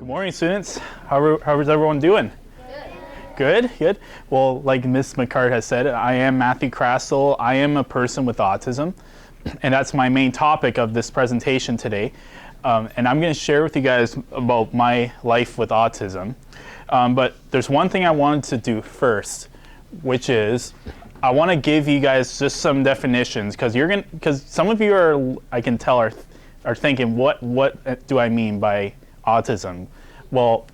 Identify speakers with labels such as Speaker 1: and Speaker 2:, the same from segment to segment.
Speaker 1: Good morning, students. How is everyone doing? Good, good. Well, like Miss McGirr has said, I am Matthew Krastel. I am a person with autism, and that's my main topic of this presentation today. And I'm going to share with you guys about my life with autism. But there's one thing I wanted to do first, which is I want to give you guys just some definitions, because some of you are, I can tell, are thinking, what do I mean by autism? Well,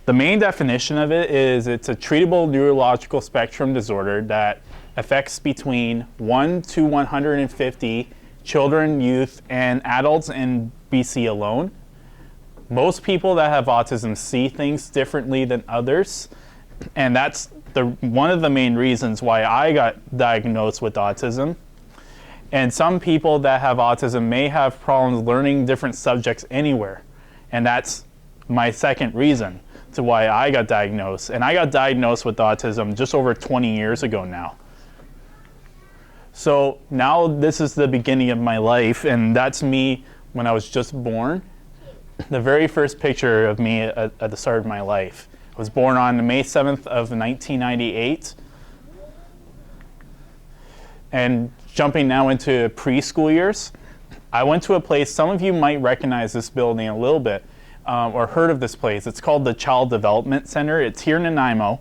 Speaker 1: the main definition of it is it's a treatable neurological spectrum disorder that affects between 1 to 150 children, youth, and adults in BC alone. Most people that have autism see things differently than others, and that's one of the main reasons why I got diagnosed with autism. And some people that have autism may have problems learning different subjects anywhere, and that's my second reason to why I got diagnosed. And I got diagnosed with autism just over 20 years ago now. So now this is the beginning of my life, and that's me when I was just born. The very first picture of me at the start of my life. I was born on May 7th of 1998. And jumping now into preschool years, I went to a place, some of you might recognize this building a little bit, or heard of this place. It's called the Child Development Center. It's here in Nanaimo.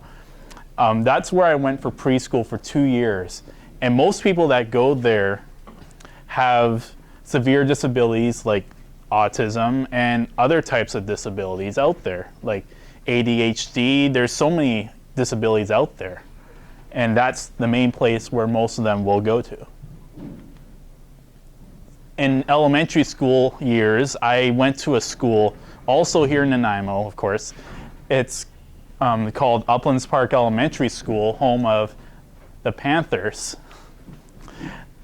Speaker 1: That's where I went for preschool for 2 years. And most people that go there have severe disabilities like autism and other types of disabilities out there, like ADHD. There's so many disabilities out there. And that's the main place where most of them will go to. In elementary school years, I went to a school, also here in Nanaimo, of course. It's called Uplands Park Elementary School, home of the Panthers.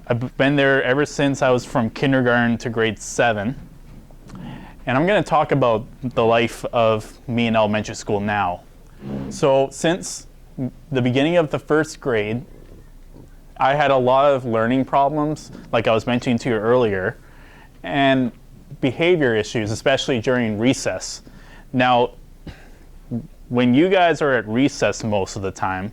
Speaker 1: I've been there ever since I was from kindergarten to grade 7. And I'm going to talk about the life of me in elementary school now. So since the beginning of the first grade, I had a lot of learning problems, like I was mentioning to you earlier, and behavior issues, especially during recess. Now, when you guys are at recess most of the time,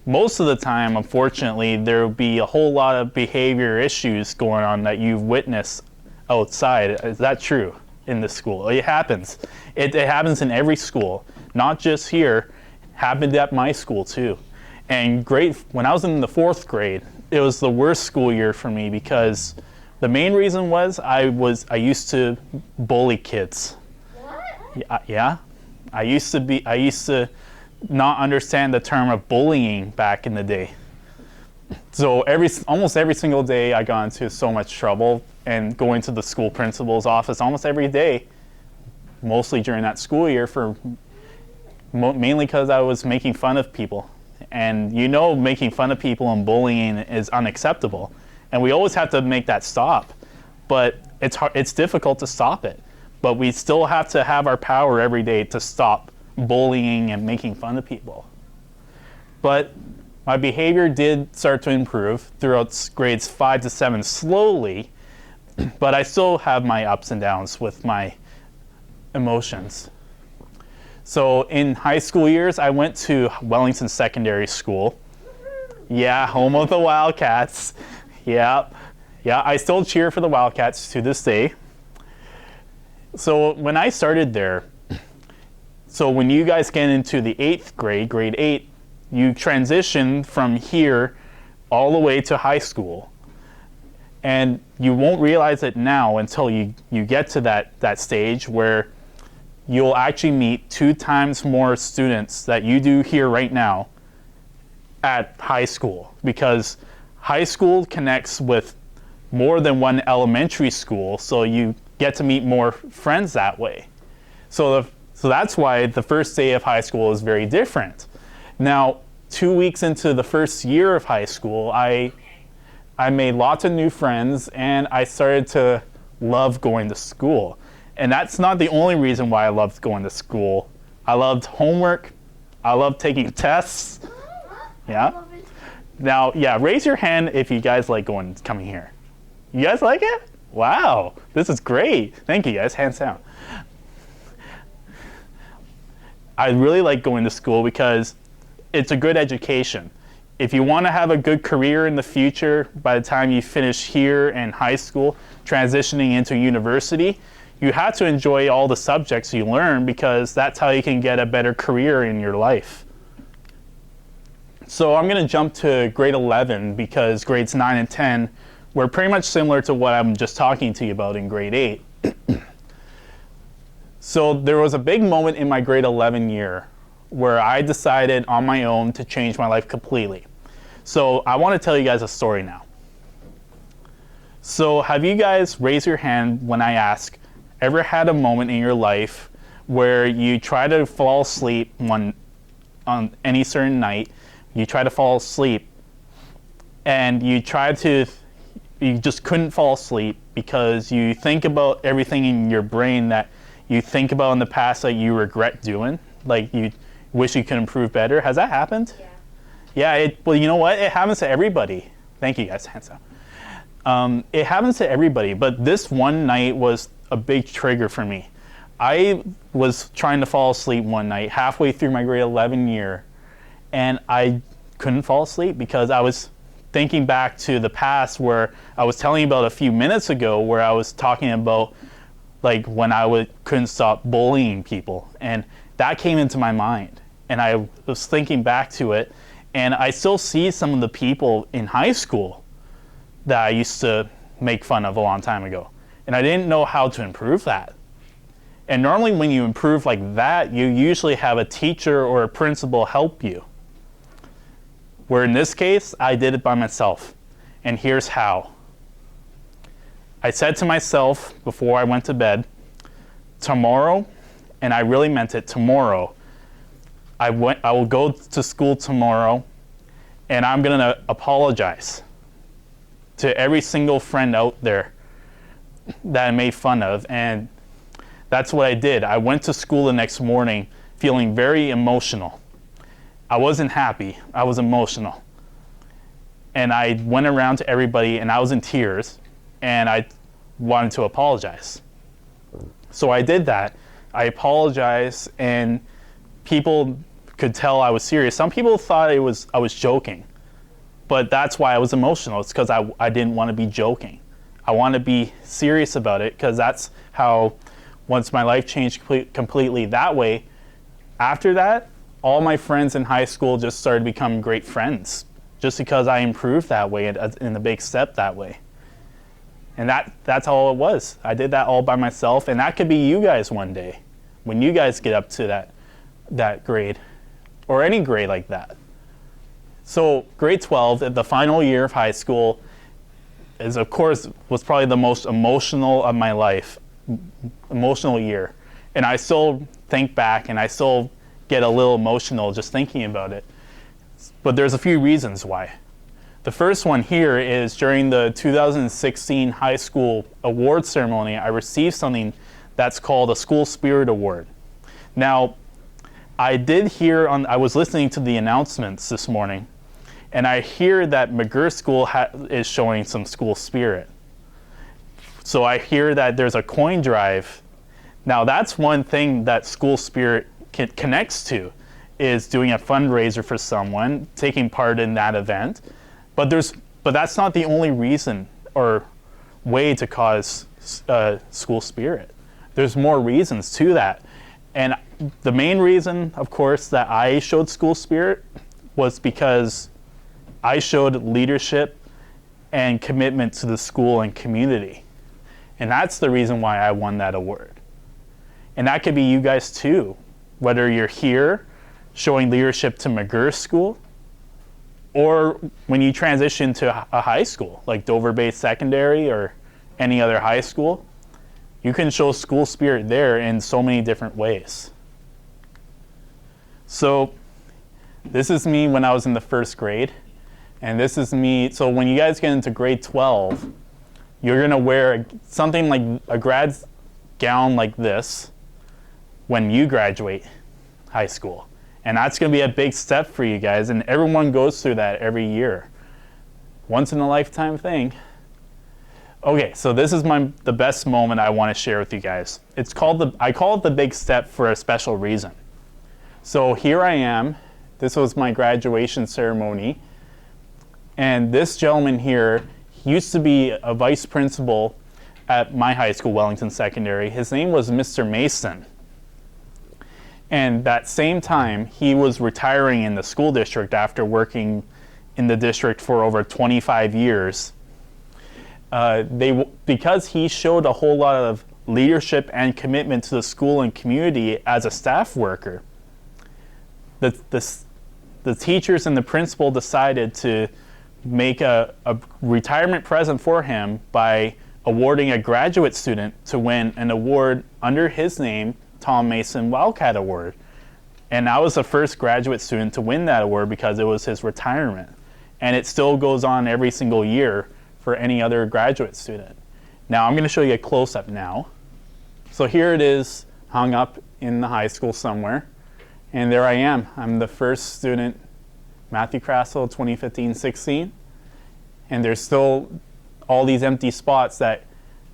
Speaker 1: unfortunately, there will be a whole lot of behavior issues going on that you've witnessed outside. Is that true in this school? It happens. It happens in every school, not just here. Happened at my school too. And when I was in the 4th grade, it was the worst school year for me because the main reason was I used to bully kids. What? Yeah. I used to not understand the term of bullying back in the day. So almost every single day I got into so much trouble, and going to the school principal's office almost every day, mostly during that school year, mainly because I was making fun of people. And making fun of people and bullying is unacceptable. And we always have to make that stop. But it's difficult to stop it. But we still have to have our power every day to stop bullying and making fun of people. But my behavior did start to improve throughout grades 5 to 7 slowly. But I still have my ups and downs with my emotions. So in high school years, I went to Wellington Secondary School. Yeah, home of the Wildcats. Yeah, I still cheer for the Wildcats to this day. So when I started there, so when you guys get into the 8th grade, grade 8, you transition from here all the way to high school. And you won't realize it now until you get to that stage where you'll actually meet 2 times more students that you do here right now at high school, because high school connects with more than one elementary school, so you get to meet more friends that way. So that's why the first day of high school is very different. Now, 2 weeks into the first year of high school, I made lots of new friends, and I started to love going to school. And that's not the only reason why I loved going to school. I loved homework. I loved taking tests. Yeah. Now, yeah, raise your hand if you guys like coming here. You guys like it? Wow, this is great. Thank you guys, hands down. I really like going to school because it's a good education. If you want to have a good career in the future, by the time you finish here in high school, transitioning into university, you have to enjoy all the subjects you learn because that's how you can get a better career in your life. So I'm going to jump to grade 11 because grades 9 and 10 were pretty much similar to what I'm just talking to you about in grade 8. So there was a big moment in my grade 11 year where I decided on my own to change my life completely. So I want to tell you guys a story now. So have you guys raised your hand when I ask, ever had a moment in your life where you try to fall asleep on any certain night, you try to fall asleep and you just couldn't fall asleep because you think about everything in your brain that you think about in the past that you regret doing, like you wish you could improve better? Has that happened? Yeah. Well, you know what? It happens to everybody. Thank you guys, hands up. It happens to everybody, but this one night was a big trigger for me. I was trying to fall asleep one night, halfway through my grade 11 year, and I couldn't fall asleep because I was thinking back to the past where I was telling you about a few minutes ago where I was talking about like when I couldn't stop bullying people, and that came into my mind. And I was thinking back to it, and I still see some of the people in high school that I used to make fun of a long time ago. And I didn't know how to improve that. And normally when you improve like that, you usually have a teacher or a principal help you. Where in this case, I did it by myself. And here's how. I said to myself before I went to bed, tomorrow, and I really meant it, tomorrow, I will go to school tomorrow, and I'm going to apologize to every single friend out there that I made fun of. And that's what I did. I went to school the next morning feeling very emotional. I wasn't happy. I was emotional. And I went around to everybody, and I was in tears, and I wanted to apologize. So I did that. I apologized, and people could tell I was serious. Some people thought I was joking, but that's why I was emotional. It's because I didn't want to be joking. I want to be serious about it because that's how, once my life changed completely that way, after that, all my friends in high school just started becoming great friends just because I improved that way in a big step that way. And that's all it was. I did that all by myself, and that could be you guys one day when you guys get up to that grade or any grade like that. So grade 12, the final year of high school, was probably the most emotional of my life, emotional year. And I still think back and I still get a little emotional just thinking about it. But there's a few reasons why. The first one here is during the 2016 high school award ceremony, I received something that's called a School Spirit Award. Now, I was listening to the announcements this morning, and I hear that McGirr School is showing some school spirit. So I hear that there's a coin drive. Now that's one thing that school spirit connects to, is doing a fundraiser for someone, taking part in that event. But that's not the only reason or way to cause school spirit. There's more reasons to that. And the main reason, of course, that I showed school spirit was because I showed leadership and commitment to the school and community. And that's the reason why I won that award. And that could be you guys too, whether you're here showing leadership to McGirr School, or when you transition to a high school, like Dover Bay Secondary or any other high school, you can show school spirit there in so many different ways. So this is me when I was in the first grade, and this is me. So when you guys get into grade 12, you're gonna wear something like a grad gown like this when you graduate high school. And that's going to be a big step for you guys, and everyone goes through that every year. Once in a lifetime thing. Okay, so this is the best moment I want to share with you guys. I call it the big step for a special reason. So here I am. This was my graduation ceremony. And this gentleman here used to be a vice principal at my high school, Wellington Secondary. His name was Mr. Mason. And that same time, he was retiring in the school district after working in the district for over 25 years. Because he showed a whole lot of leadership and commitment to the school and community as a staff worker, the teachers and the principal decided to make a retirement present for him by awarding a graduate student to win an award under his name, Tom Mason Wildcat Award. And I was the first graduate student to win that award because it was his retirement. And it still goes on every single year for any other graduate student. Now I'm going to show you a close-up now. So here it is hung up in the high school somewhere. And there I am. I'm the first student, Matthew Krastel, 2015-16. And there's still all these empty spots that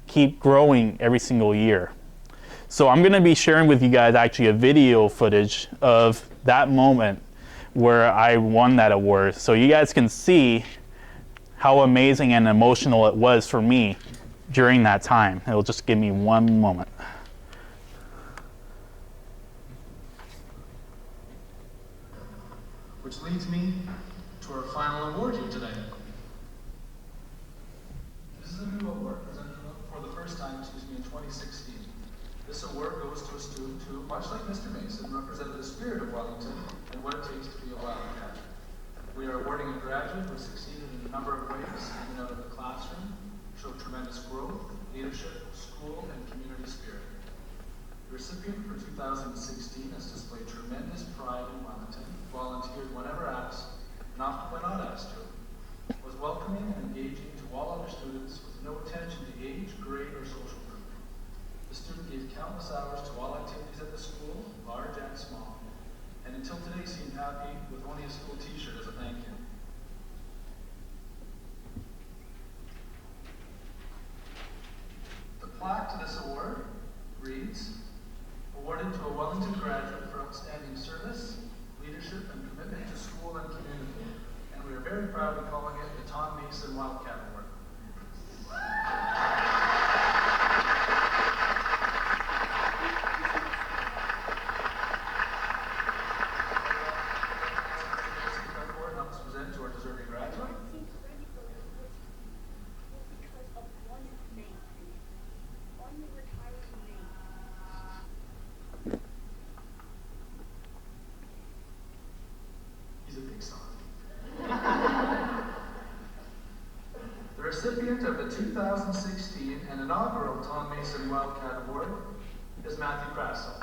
Speaker 1: keep growing every single year. So I'm going to be sharing with you guys actually a video footage of that moment where I won that award, so you guys can see how amazing and emotional it was for me during that time. It'll just give me one moment.
Speaker 2: Which leads me to our final award here today. This is a new award presented for the first time, in 2016. This award goes to a student who, much like Mr. Mason, represented the spirit of Wellington and what it takes to be a Wildcat. We are awarding a graduate who succeeded in a number of ways, in and out of the classroom, showed tremendous growth, leadership, school, and community spirit. The recipient for 2016 has displayed tremendous pride in Wellington, volunteered whenever asked, not when not asked to, was welcoming and engaging to all other students with no attention to age, grade, or social group. The student gave countless hours to all activities at the school, large and small, and until today seemed happy with only a school t-shirt as a thank you. The plaque to this award reads, awarded to a Wellington graduate for outstanding service, leadership, and commitment to school and community. And we are very proudly calling it the Tom Mason Wildcat Award. To our deserving graduate. He's a big son. The recipient of the 2016 and inaugural Tom Mason Wildcat Award is Matthew Krastel.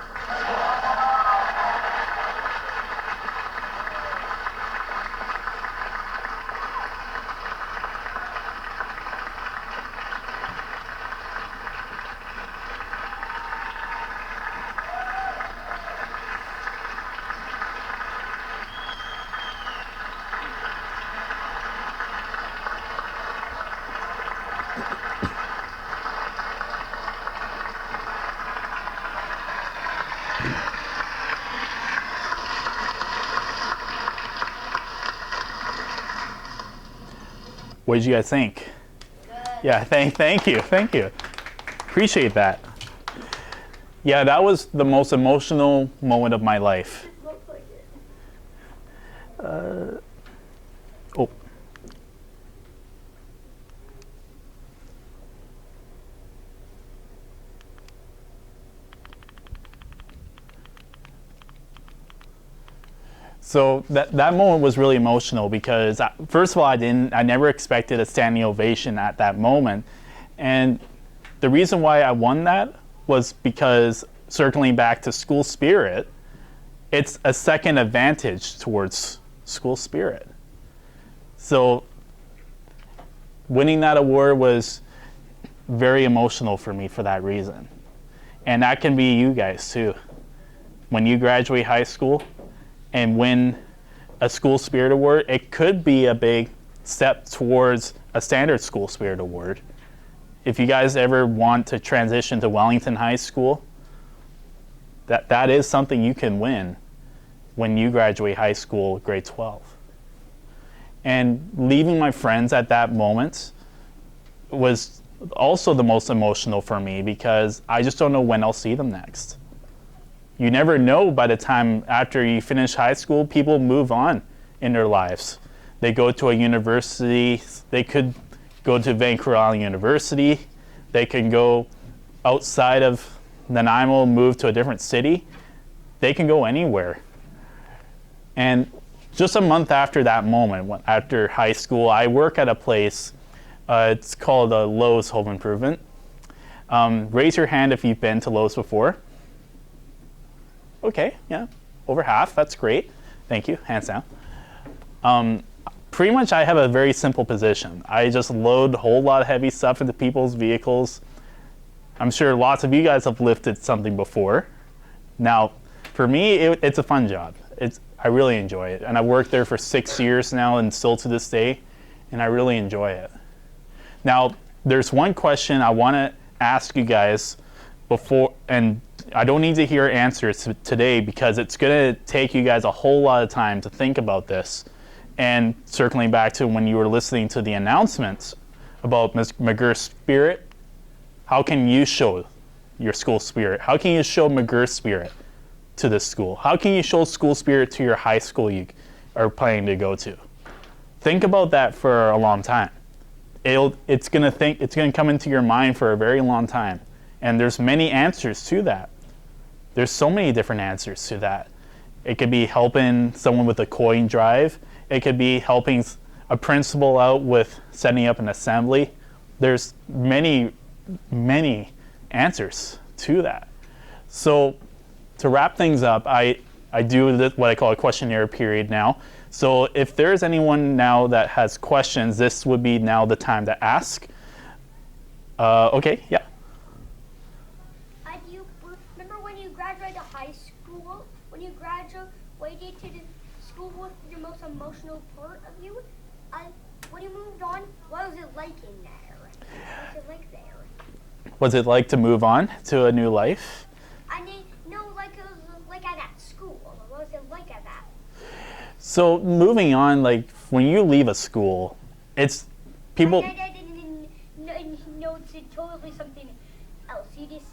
Speaker 1: What did you guys think?
Speaker 3: Good.
Speaker 1: Yeah, thank you. Appreciate that. Yeah, that was the most emotional moment of my life.
Speaker 3: It looks like it.
Speaker 1: Oh. So that moment was really emotional because first of all, I never expected a standing ovation at that moment. And the reason why I won that was because, circling back to school spirit, it's a second advantage towards school spirit. So winning that award was very emotional for me for that reason. And that can be you guys too. When you graduate high school and win a school spirit award, it could be a big step towards a standard school spirit award. If you guys ever want to transition to Wellington High School, that is something you can win. when you graduate high school, grade 12. And leaving my friends at that moment was also the most emotional for me because I just don't know when I'll see them next. You never know by the time after you finish high school, people move on in their lives. They go to a university, they could go to Vancouver Island University, they can go outside of Nanaimo, move to a different city. They can go anywhere. And just a month after that moment, after high school, I work at a place, it's called Lowe's Home Improvement. Raise your hand if you've been to Lowe's before. Okay, yeah, over half, that's great. Thank you, hands down. Pretty much I have a very simple position. I just load a whole lot of heavy stuff into people's vehicles. I'm sure lots of you guys have lifted something before. Now, for me, it's a fun job. I really enjoy it. And I've worked there for 6 years now and still to this day, and I really enjoy it. Now, there's one question I want to ask you guys before, and I don't need to hear answers today because it's going to take you guys a whole lot of time to think about this. And circling back to when you were listening to the announcements about Ms. McGirr's spirit, how can you show your school spirit? How can you show McGirr's spirit to this school? How can you show school spirit to your high school you are planning to go to? Think about that for a long time. It's gonna come into your mind for a very long time. And there's many answers to that. There's so many different answers to that. It could be helping someone with a coin drive. It could be helping a principal out with setting up an assembly. There's many answers to that. So to wrap things up, I do what I call a questionnaire period now. So if there's anyone now that has questions, this would be now the time to ask. Okay, yeah.
Speaker 3: Do you remember when you graduated high school? When you graduated to the school with your most emotional part of you? When you moved on, what was it like in there? What was it like there?
Speaker 1: Was it like to move on to a new life?
Speaker 3: I mean, no, like it was like at that school. What was it like at that?
Speaker 1: So moving on, like when you leave a school, it's people.
Speaker 3: I didn't know it's totally something else. You just,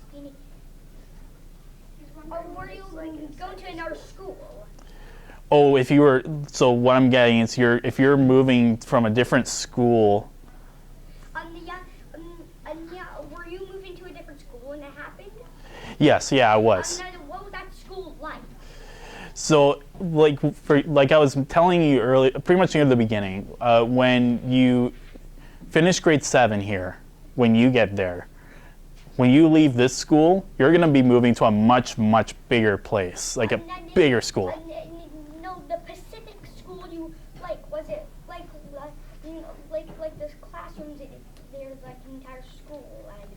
Speaker 3: or were you going to another school?
Speaker 1: Oh, if you were, so what I'm getting is if you're moving from a different school.
Speaker 3: Were you moving to a different school when that happened?
Speaker 1: Yes, yeah, I was.
Speaker 3: What was that school like?
Speaker 1: So, like I was telling you earlier, pretty much near the beginning, when you finish grade 7 here, when you get there, when you leave this school, you're going to be moving to a much, much bigger place, like a bigger school.
Speaker 3: No, the Pacific school you like, was it like those classrooms? There's like an entire school and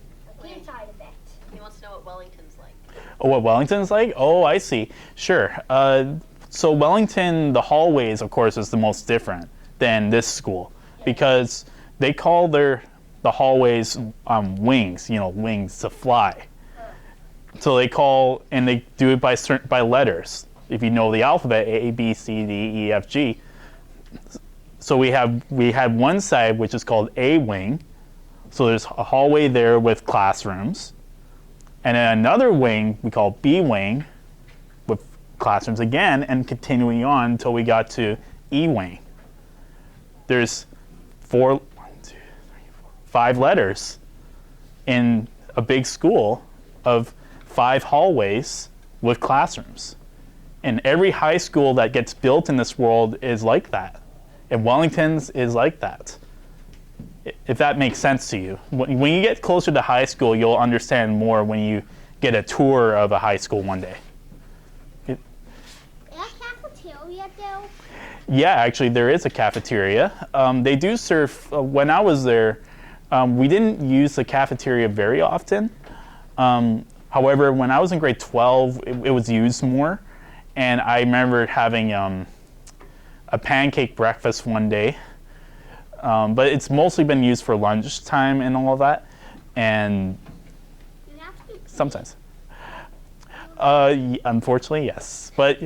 Speaker 3: inside of it.
Speaker 4: He wants to know what Wellington's like.
Speaker 1: Oh, what Wellington's like? Oh, I see. Sure. So Wellington, the hallways, of course, is the most different than this school because they call the hallways wings, wings to fly. So they call, and they do it by letters. If you know the alphabet, A, B, C, D, E, F, G. So we had one side which is called A wing. So there's a hallway there with classrooms. And then another wing we call B wing with classrooms again, and continuing on until we got to E wing. There's 5 letters in a big school of 5 hallways with classrooms. And every high school that gets built in this world is like that. And Wellington's is like that. If that makes sense to you. When you get closer to high school, you'll understand more when you get a tour of a high school one day.
Speaker 3: Is there a cafeteria though?
Speaker 1: Yeah, actually there is a cafeteria. They do serve, when I was there, we didn't use the cafeteria very often. However, when I was in grade 12, it was used more. And I remember having a pancake breakfast one day. But it's mostly been used for lunchtime and all of that. And sometimes. Unfortunately, yes. But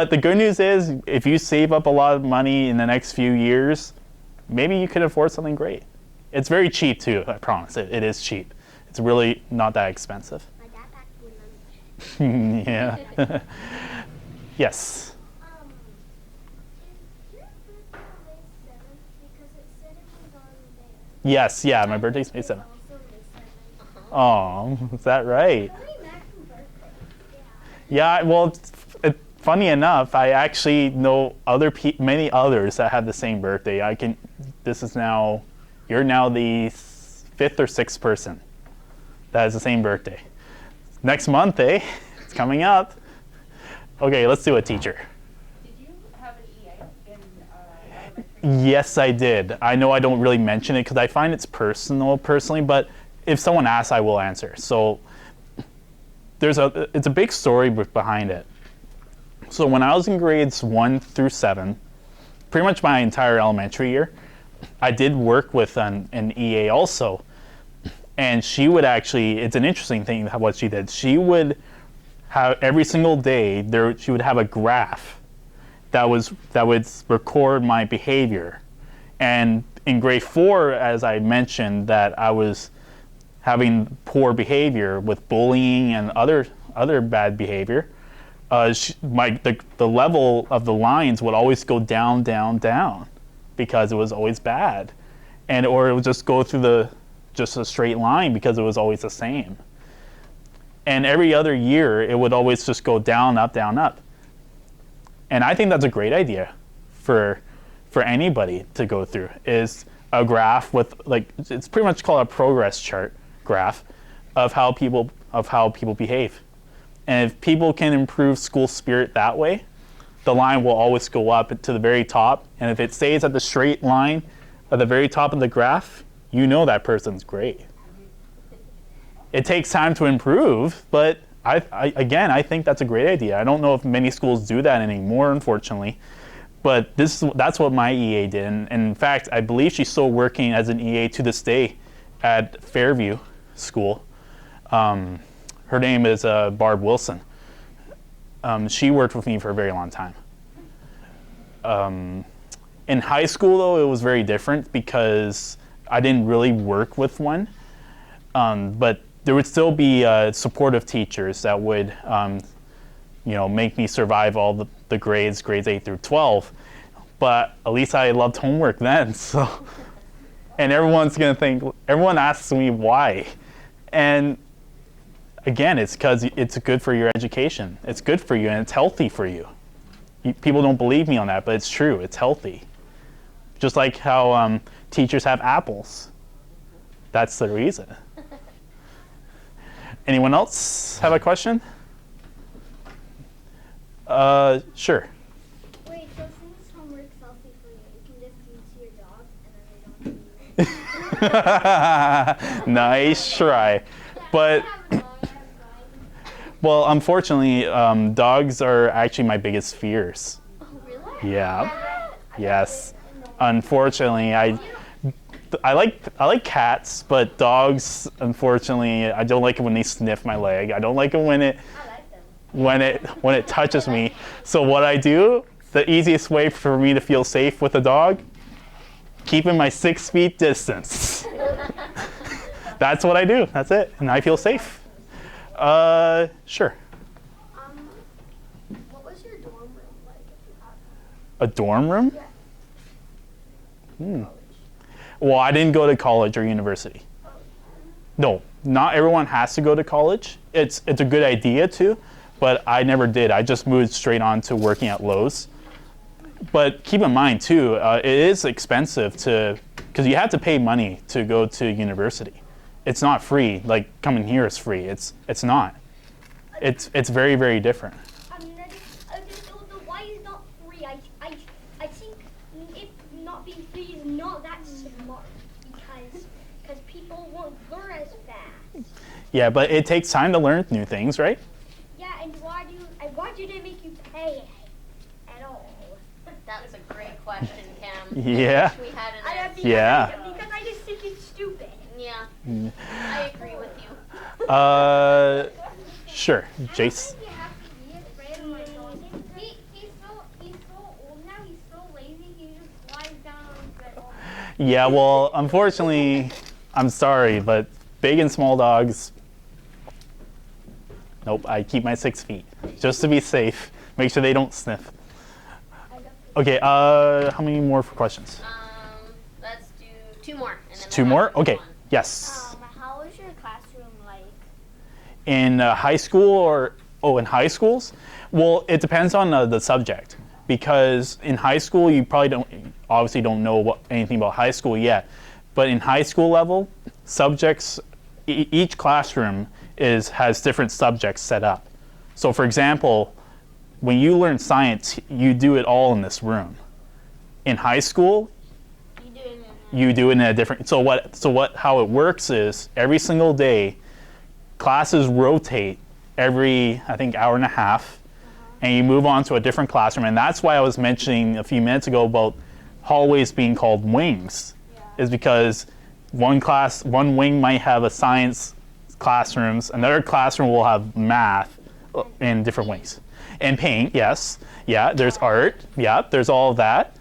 Speaker 1: the good news is, if you save up a lot of money in the next few years, maybe you could afford something great. It's very cheap too. I promise. It is cheap. It's really not that expensive.
Speaker 3: My dad packed one
Speaker 1: Yeah. Yes.
Speaker 3: Is your birthday on May 7th? Because it said it was on there.
Speaker 1: Yes. Yeah. My birthday's May 7th.
Speaker 3: Also May 7th.
Speaker 1: Oh, is that right?
Speaker 3: Only Max's birthday.
Speaker 1: Yeah. Well, funny enough, I actually know many others that have the same birthday. You're now the 5th or 6th person that has the same birthday. Next month, eh? It's coming up. Okay, let's do a teacher.
Speaker 5: Did you have an EA in elementary?
Speaker 1: Yes, I did. I know I don't really mention it because I find it's personally, but if someone asks, I will answer. So it's a big story behind it. So when I was in grades 1 through 7, pretty much my entire elementary year, I did work with an EA also. And she would actually, it's an interesting thing what she did. She would have every single day, she would have a graph that would record my behavior. And in grade 4, as I mentioned, that I was having poor behavior with bullying and other bad behavior, the level of the lines would always go down, down, down, because it was always bad, or it would just go through just a straight line because it was always the same. And every other year, it would always just go down, up, down, up. And I think that's a great idea for anybody to go through, is a graph with, it's pretty much called a progress chart graph of how people behave. And if people can improve school spirit that way, the line will always go up to the very top. And if it stays at the straight line at the very top of the graph, you know that person's great. It takes time to improve, but I think that's a great idea. I don't know if many schools do that anymore, unfortunately. But that's what my EA did. And in fact, I believe she's still working as an EA to this day at Fairview School. Her name is Barb Wilson. She worked with me for a very long time. In high school, though, it was very different because I didn't really work with one. But there would still be supportive teachers that would make me survive all the grades 8 through 12. But at least I loved homework then. So, and everyone asks me why. And again, it's because it's good for your education. It's good for you and it's healthy for you. People don't believe me on that, but it's true. It's healthy. Just like how teachers have apples. That's the reason. Anyone else have a question? Sure.
Speaker 3: Wait, so since homework's healthy for you, you can just give it to your dogs and then they don't have to use it?
Speaker 1: Nice try. But, well, unfortunately, dogs are actually my biggest fears.
Speaker 3: Oh, really?
Speaker 1: Yeah. Yes. Unfortunately, I like cats, but dogs, unfortunately, I don't like it when they sniff my leg. I don't like it when it when it touches me. So what I do, the easiest way for me to feel safe with a dog, keeping my 6 feet distance. That's what I do. That's it, and I feel safe. Sure.
Speaker 3: What was your dorm room like if you had one?
Speaker 1: A dorm room?
Speaker 3: Yeah.
Speaker 1: Well, I didn't go to college or university. No, not everyone has to go to college. It's a good idea to, but I never did. I just moved straight on to working at Lowe's. But keep in mind too, it is expensive because you have to pay money to go to university. It's not free. Like coming here is free. It's not. It's very, very different.
Speaker 3: Why is not free? I think it not being free is not that smart because people won't learn as fast.
Speaker 1: Yeah, but it takes time to learn new things, right?
Speaker 3: Yeah, and why do they make you pay at all?
Speaker 4: That's a great question, Cam.
Speaker 1: Yeah.
Speaker 4: I wish we had an answer.
Speaker 1: Yeah.
Speaker 3: Because I just think it's stupid.
Speaker 4: Yeah. I agree with you.
Speaker 1: Sure, Jace.
Speaker 3: I think you have
Speaker 1: Yeah, well, unfortunately, I'm sorry, but big and small dogs, nope, I keep my 6 feet, just to be safe. Make sure they don't sniff. Okay, how many more for questions?
Speaker 4: Let's do 2 more. And then
Speaker 1: 2
Speaker 4: we'll
Speaker 1: more?
Speaker 4: have to move
Speaker 1: Okay,
Speaker 4: on.
Speaker 1: yes.
Speaker 3: How is your classroom like?
Speaker 1: In high school or, in high schools? Well, it depends on the subject. Because in high school, you probably obviously don't know anything about high school yet. But in high school level, subjects, each classroom has different subjects set up. So for example, when you learn science, you do it all in this room. In high school, you do it in a different, how it works is every single day, classes rotate every, I think, hour and a half, and you move on to a different classroom. And that's why I was mentioning a few minutes ago about hallways being called wings, is because one wing might have a science classrooms, another classroom will have math in different wings. And paint, yes, yeah, there's art, yeah, there's all of that.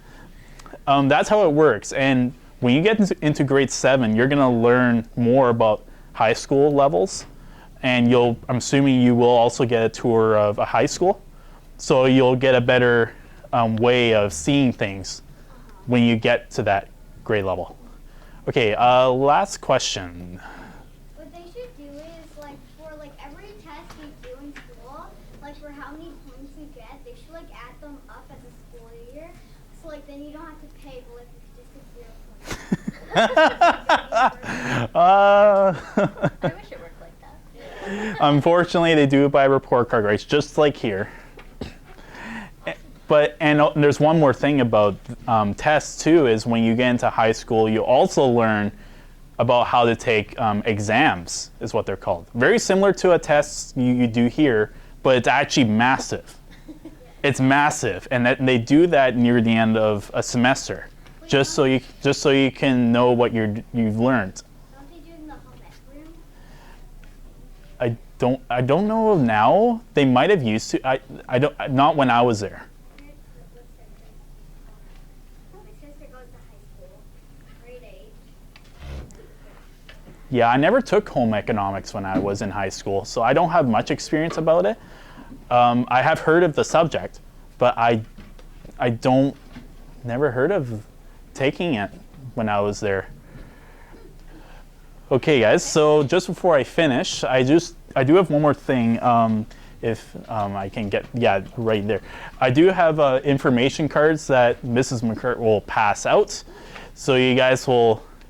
Speaker 1: That's how it works. And when you get into grade 7, you're gonna learn more about high school levels. And I'm assuming you will also get a tour of a high school. So you'll get a better way of seeing things when you get to that grade level. Okay, last question.
Speaker 3: What they should do is, like, for like every test you do in school, like for how many points you get, they should like add them up as a school year. So like then you don't have to pay, but like you could just get 0 points.
Speaker 4: I wish it worked like that.
Speaker 1: Unfortunately, they do it by report card rates, just like here. But there's one more thing about tests too, is when you get into high school, you also learn about how to take exams, is what they're called. Very similar to a test you do here, but it's actually massive. It's massive, and they do that near the end of a semester, just so you can know what you've learned.
Speaker 3: Don't they do it in the home ec room?
Speaker 1: I don't know now. They might have used to. Not when I was there.
Speaker 3: My sister goes to high school, grade 8.
Speaker 1: Yeah, I never took home economics when I was in high school, so I don't have much experience about it. I have heard of the subject, but I never heard of taking it when I was there. Okay, guys. So just before I finish, I do have one more thing. If I can get, yeah, right there. I do have information cards that Mrs. McGirr will pass out, so you guys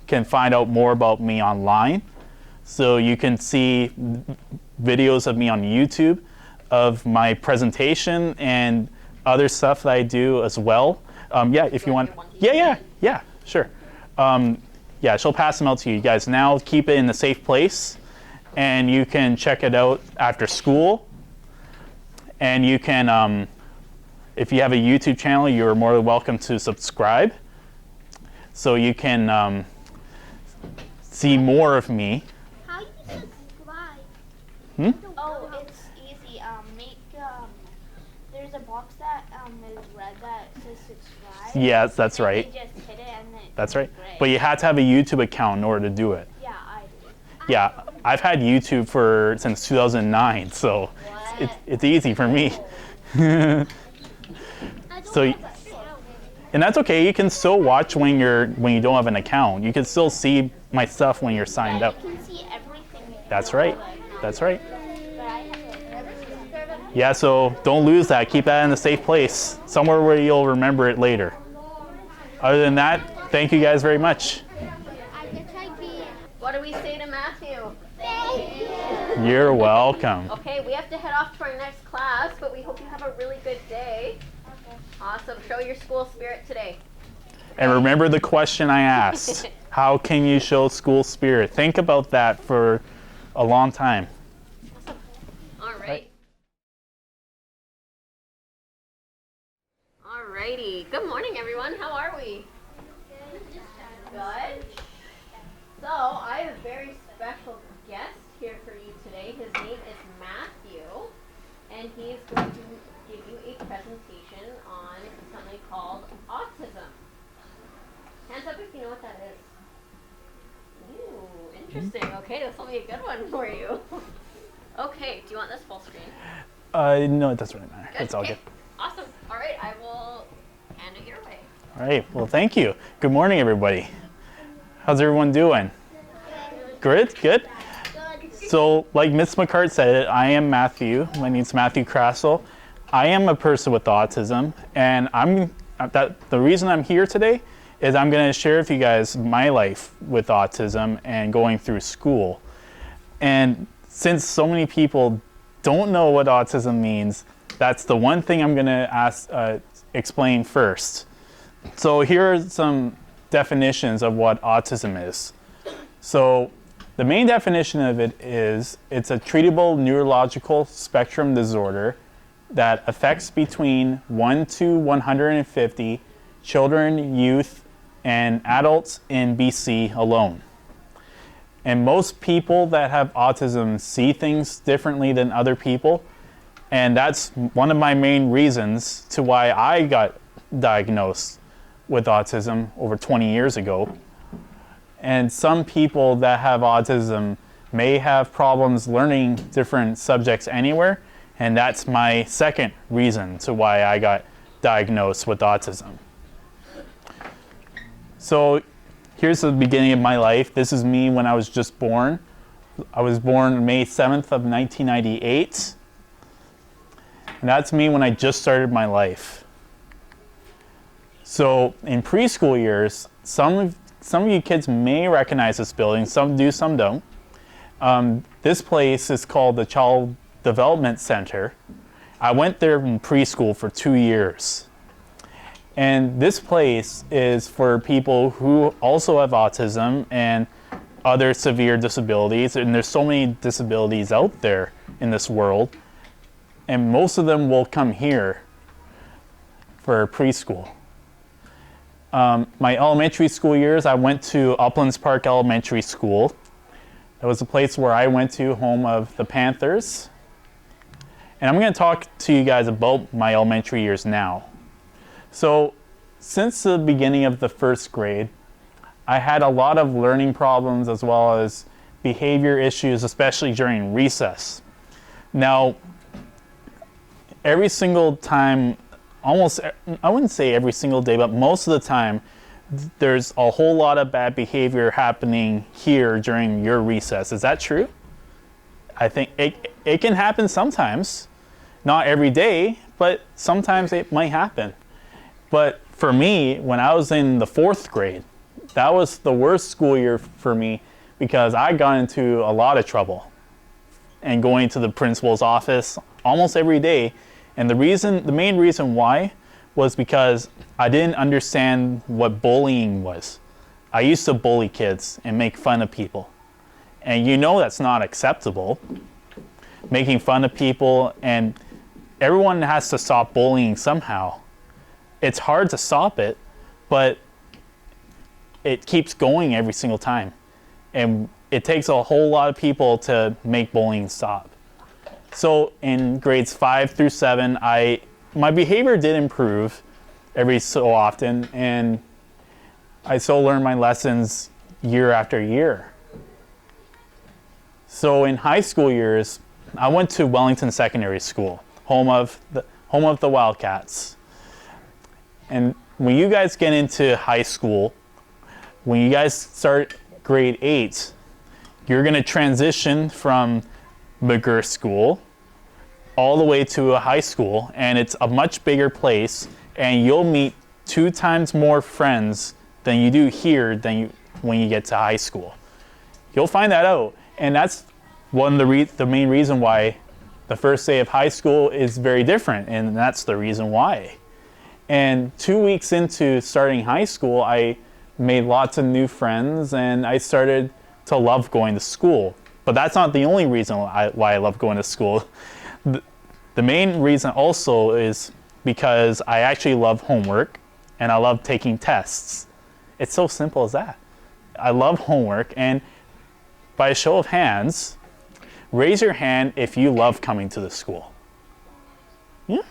Speaker 1: can find out more about me online. So you can see videos of me on YouTube, of my presentation and other stuff that I do as well. Yeah, if you want. Yeah, sure. Yeah, she'll pass them out to you guys. Now keep it in a safe place, and you can check it out after school. And you can, if you have a YouTube channel, you're more than welcome to subscribe, so you can see more of me.
Speaker 3: How do you subscribe?
Speaker 6: Oh, it's easy. There's a box that is red that says subscribe.
Speaker 1: Yes, that's
Speaker 6: And
Speaker 1: right.
Speaker 6: you just hit it and then
Speaker 1: That's right.
Speaker 6: gray.
Speaker 1: But you have to have a YouTube account in order to do it.
Speaker 6: Yeah, I do.
Speaker 1: Yeah, I've had YouTube since 2009, so it's easy for me. So, and that's okay. You can still watch when you don't have an account. You can still see my stuff when you're signed up.
Speaker 6: You can see everything.
Speaker 1: That's right. That's right.
Speaker 6: But I have to.
Speaker 1: Yeah, so don't lose that. Keep that in a safe place, somewhere where you'll remember it later. Other than that, thank you guys very much.
Speaker 4: What do we say to Matthew?
Speaker 1: You're welcome.
Speaker 4: Okay, we have to head off to our next class, but we hope you have a really good day. Awesome. Show your school spirit today.
Speaker 1: And remember the question I asked. How can you show school spirit? Think about that for a long time.
Speaker 4: All right. Alrighty. Good morning, everyone. How are we? Good. So, I have a very special guest here for you today. His name is Matthew, and he is going to give you a presentation on something called autism. Hands up if you know what that Interesting. Okay, this will be a good one for you. Okay, do you want this full screen?
Speaker 1: No, it doesn't really matter. It's all
Speaker 4: Okay,
Speaker 1: good.
Speaker 4: awesome. All right, I will hand it your way.
Speaker 1: All right, well, thank you. Good morning, everybody. How's everyone doing? Good, good. So, like Miss McGirr said, I am Matthew. My name's Matthew Krastel. I am a person with autism, and the reason I'm here today is I'm going to share with you guys my life with autism and going through school. And since so many people don't know what autism means, that's the one thing I'm going to explain first. So here are some definitions of what autism is. So the main definition of it is it's a treatable neurological spectrum disorder that affects between 1 to 150 children, youth, and adults in BC alone. And most people that have autism see things differently than other people, and that's one of my main reasons to why I got diagnosed with autism over 20 years ago. And some people that have autism may have problems learning different subjects anywhere, and that's my second reason to why I got diagnosed with autism. So here's the beginning of my life. This is me when I was just born. I was born May 7th of 1998. And that's me when I just started my life. So in preschool years, some of you kids may recognize this building. Some do, some don't. This place is called the Child Development Center. I went there in preschool for 2 years. And this place is for people who also have autism and other severe disabilities. And there's so many disabilities out there in this world. And most of them will come here for preschool. My elementary school years, I went to Uplands Park Elementary School. That was the place where I went to, home of the Panthers. And I'm going to talk to you guys about my elementary years now. So, since the beginning of the first grade, I had a lot of learning problems as well as behavior issues, especially during recess. Now, every single time, I wouldn't say every single day, but most of the time, there's a whole lot of bad behavior happening here during your recess. Is that true? I think it can happen sometimes. Not every day, but sometimes it might happen. But for me, when I was in the 4th grade, that was the worst school year for me because I got into a lot of trouble and going to the principal's office almost every day. And the main reason why was because I didn't understand what bullying was. I used to bully kids and make fun of people. And you know that's not acceptable. Making fun of people, and everyone has to stop bullying somehow. It's hard to stop it, but it keeps going every single time. And it takes a whole lot of people to make bullying stop. So in grades 5 through 7, my behavior did improve every so often, and I still learned my lessons year after year. So in high school years, I went to Wellington Secondary School, home of the Wildcats. And when you guys get into high school, when you guys start grade 8, you're going to transition from McGirr School all the way to a high school, and it's a much bigger place, and you'll meet 2 times more friends than you do here when you get to high school. You'll find that out, and that's the main reason why the first day of high school is very different, and that's the reason why. And 2 weeks into starting high school, I made lots of new friends, and I started to love going to school. But that's not the only reason why I love going to school. The main reason also is because I actually love homework, and I love taking tests. It's so simple as that. I love homework, and by a show of hands, raise your hand if you love coming to the school. Yeah,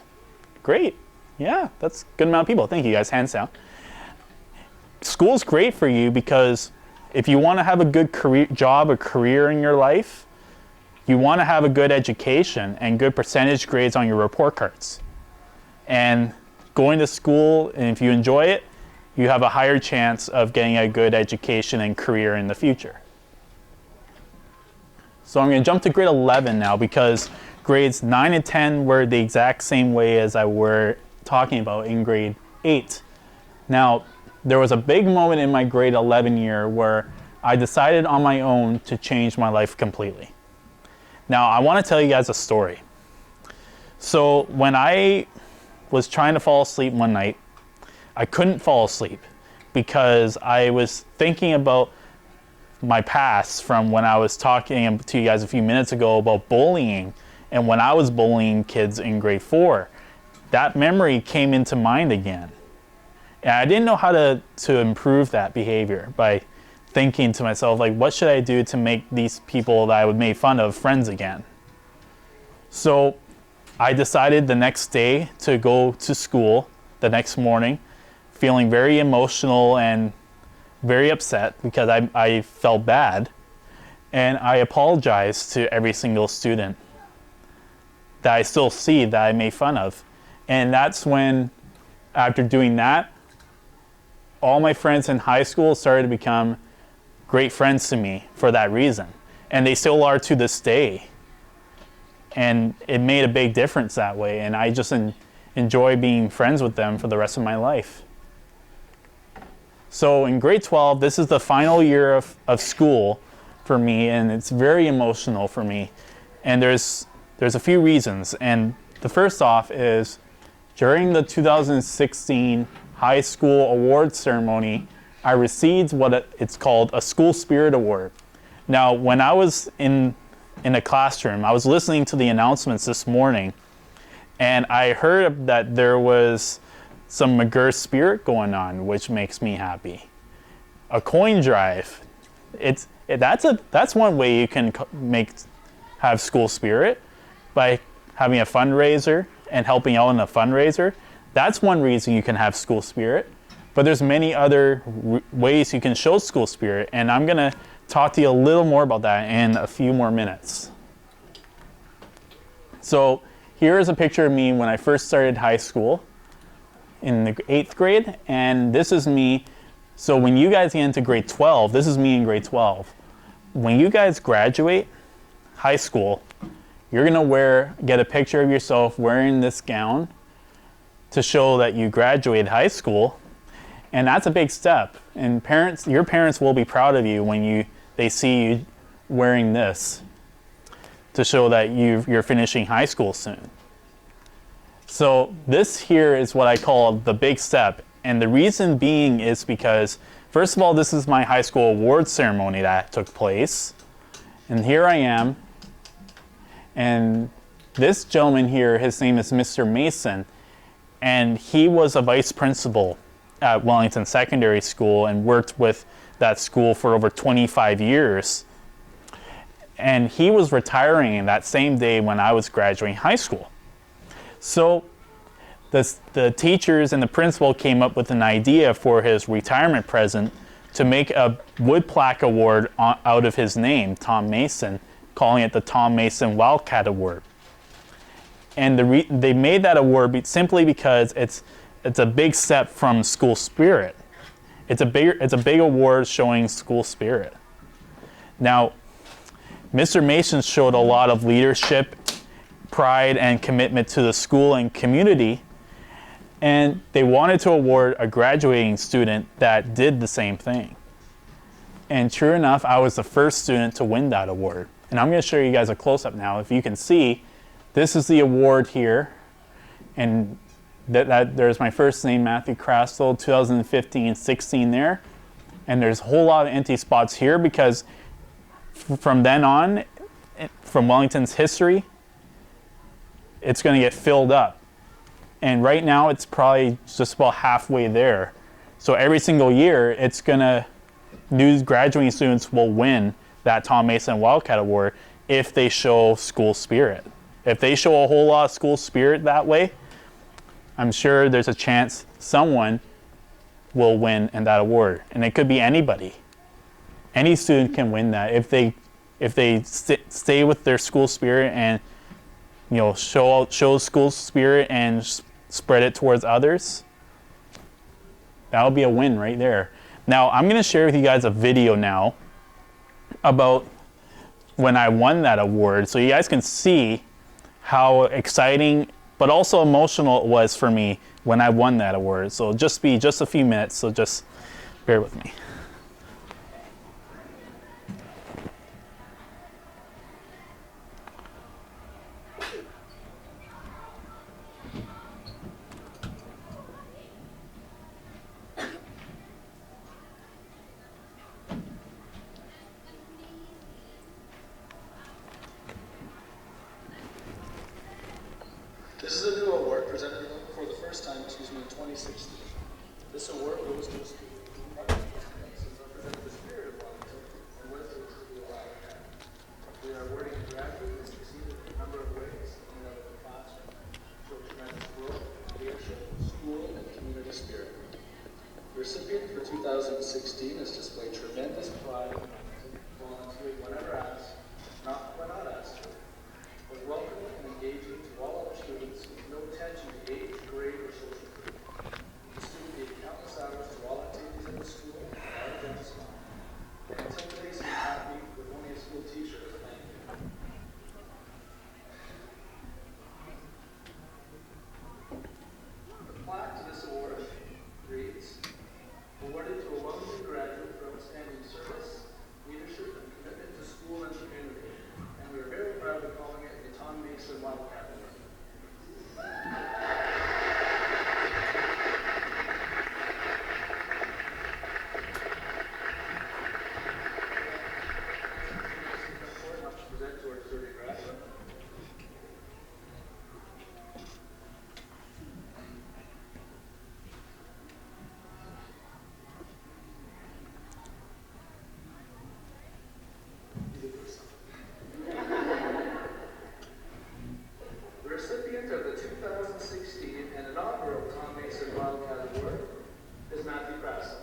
Speaker 1: great. Yeah, that's a good amount of people. Thank you guys, hands down. School's great for you because if you want to have a good career in your life, you want to have a good education and good percentage grades on your report cards. And going to school, and if you enjoy it, you have a higher chance of getting a good education and career in the future. So I'm going to jump to grade 11 now, because grades 9 and 10 were the exact same way as I were talking about in grade 8. Now, there was a big moment in my grade 11 year where I decided on my own to change my life completely. Now, I want to tell you guys a story. So when I was trying to fall asleep one night, I couldn't fall asleep because I was thinking about my past from when I was talking to you guys a few minutes ago about bullying, and when I was bullying kids in grade 4. That memory came into mind again. And I didn't know how to improve that behavior by thinking to myself, like, what should I do to make these people that I would make fun of friends again? So I decided the next day to go to school the next morning, feeling very emotional and very upset because I felt bad. And I apologized to every single student that I still see that I made fun of. And that's when, after doing that, all my friends in high school started to become great friends to me for that reason. And they still are to this day. And it made a big difference that way. And I just enjoy being friends with them for the rest of my life. So in grade 12, this is the final year of school for me, and it's very emotional for me. And there's a few reasons. And the first off is, during the 2016 high school award ceremony, I received what it's called a School Spirit Award. Now, when I was in a classroom, I was listening to the announcements this morning, and I heard that there was some McGirr spirit going on, which makes me happy. A coin drive. That's one way you can have school spirit, by having a fundraiser and helping out in a fundraiser. That's one reason you can have school spirit. But there's many other ways you can show school spirit, and I'm going to talk to you a little more about that in a few more minutes. So here is a picture of me when I first started high school in the 8th grade, and this is me. So when you guys get into grade 12, this is me in grade 12. When you guys graduate high school, you're gonna get a picture of yourself wearing this gown to show that you graduated high school, and that's a big step. And your parents will be proud of you when they see you wearing this to show that you're finishing high school soon. So this here is what I call the big step. And the reason being is because, first of all, this is my high school award ceremony that took place. And here I am. And this gentleman here, his name is Mr. Mason. And he was a vice principal at Wellington Secondary School and worked with that school for over 25 years. And he was retiring that same day when I was graduating high school. So the teachers and the principal came up with an idea for his retirement present to make a wood plaque award out of his name, Tom Mason, calling it the Tom Mason Wildcat Award. And they made that award simply because it's a big step from school spirit. It's a big award showing school spirit. Now, Mr. Mason showed a lot of leadership, pride, and commitment to the school and community, and they wanted to award a graduating student that did the same thing. And true enough, I was the first student to win that award. And I'm going to show you guys a close-up now. If you can see, this is the award here, and there's my first name, Matthew Krastel, 2015-16 there. And there's a whole lot of empty spots here because from then on, from Wellington's history, it's going to get filled up. And right now, it's probably just about halfway there. So every single year, new graduating students will win that Tom Mason Wildcat Award if they show school spirit. If they show a whole lot of school spirit that way, I'm sure there's a chance someone will win in that award. And it could be anybody. Any student can win that if they stay with their school spirit and show school spirit and spread it towards others. That'll be a win right there. Now I'm going to share with you guys a video now about when I won that award, so you guys can see how exciting but also emotional it was for me when I won that award. So just a few minutes, so just bear with me.
Speaker 2: This is a new award presented for the first time, in 2016. This award goes to a student who represented the spirit of Wellington and what it takes to be a wild cat. We are awarding a graduate who succeeded in a number of ways, coming out of the classroom, showed tremendous growth, leadership, school, and community spirit. The recipient for 2016 has displayed tremendous pride in Wellington, volunteered whenever asked, when not asked to, was welcoming and engaging to all other students with no attention to age, grade, or social group. The student gave countless hours to all activities at the school without a gentle smile. And until today, he's happy with only a school t-shirt as a thank you. The plaque to this award reads, awarded to a Wellington graduate for outstanding service, leadership, and commitment to school and community. And we are very proud of calling it the Tom Mason Wildcat Award. Present to our deserving graduate. The recipient of the 2016 and inaugural Tom Mason Wildcat Award is Matthew Krastel.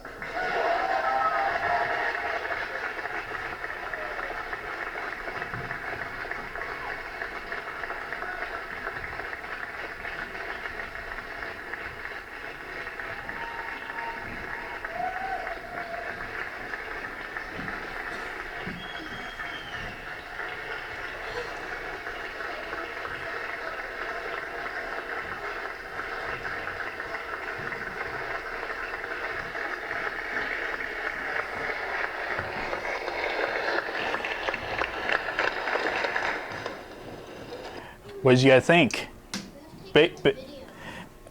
Speaker 1: What did you guys think?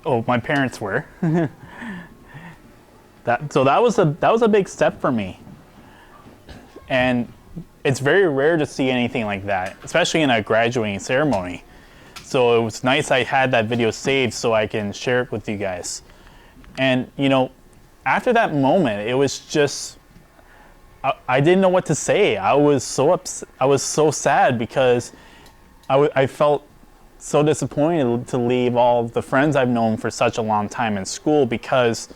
Speaker 1: Oh, my parents were. that was a big step for me, and it's very rare to see anything like that, especially in a graduating ceremony. So it was nice I had that video saved so I can share it with you guys. And after that moment, it was just I didn't know what to say. I was so sad because I felt so disappointed to leave all the friends I've known for such a long time in school, because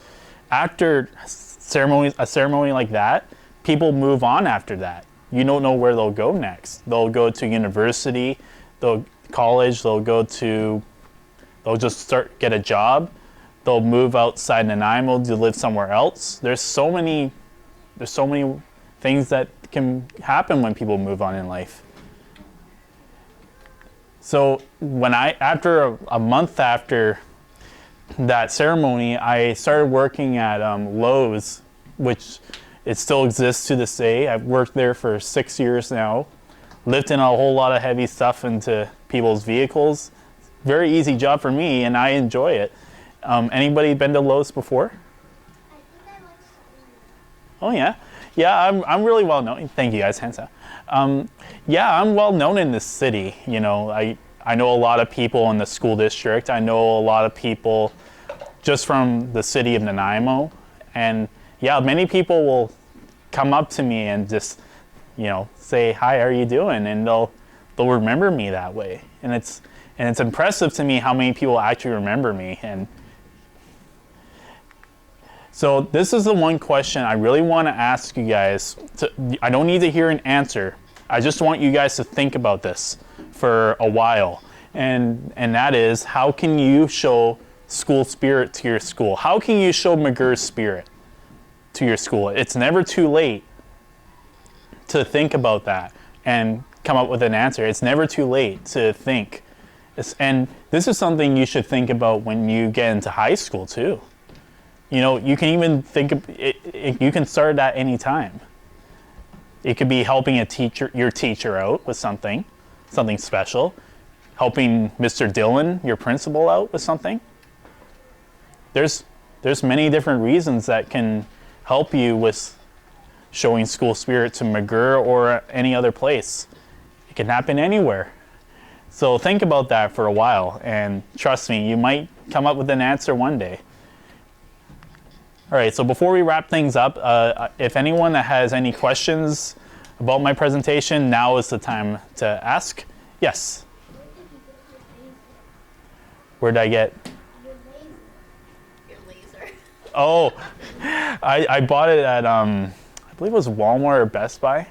Speaker 1: after a ceremony like that, people move on after that. You don't know where they'll go next. They'll go to university, college, they'll just get a job, they'll move outside Nanaimo to live somewhere else. There's so many things that can happen when people move on in life. So after a month after that ceremony, I started working at Lowe's, which it still exists to this day. I've worked there for 6 years now, lifting a whole lot of heavy stuff into people's vehicles. Very easy job for me, and I enjoy it. Anybody been to Lowe's before? Oh yeah, I'm really well known. Thank you guys, hands up. I'm well known in this city. I know a lot of people in the school district. I know a lot of people just from the city of Nanaimo, and many people will come up to me and just say, hi, how are you doing? And they'll remember me that way, and it's impressive to me how many people actually remember me. And So this is the one question I really want to ask you guys. I don't need to hear an answer. I just want you guys to think about this for a while. And that is, how can you show school spirit to your school? How can you show McGirr spirit to your school? It's never too late to think about that and come up with an answer. It's never too late to think. And this is something you should think about when you get into high school too. You know, you can even think of it, you can start at any time. It could be helping your teacher out with something special, helping Mr. Dillon, your principal, out with something. There's many different reasons that can help you with showing school spirit to McGirr or any other place. It can happen anywhere. So think about that for a while, and trust me, you might come up with an answer one day. All right, so before we wrap things up, if anyone that has any questions about my presentation, now is the time to ask. Yes? Where did I get?
Speaker 4: Your laser.
Speaker 1: Oh, I bought it at, I believe it was Walmart or Best Buy.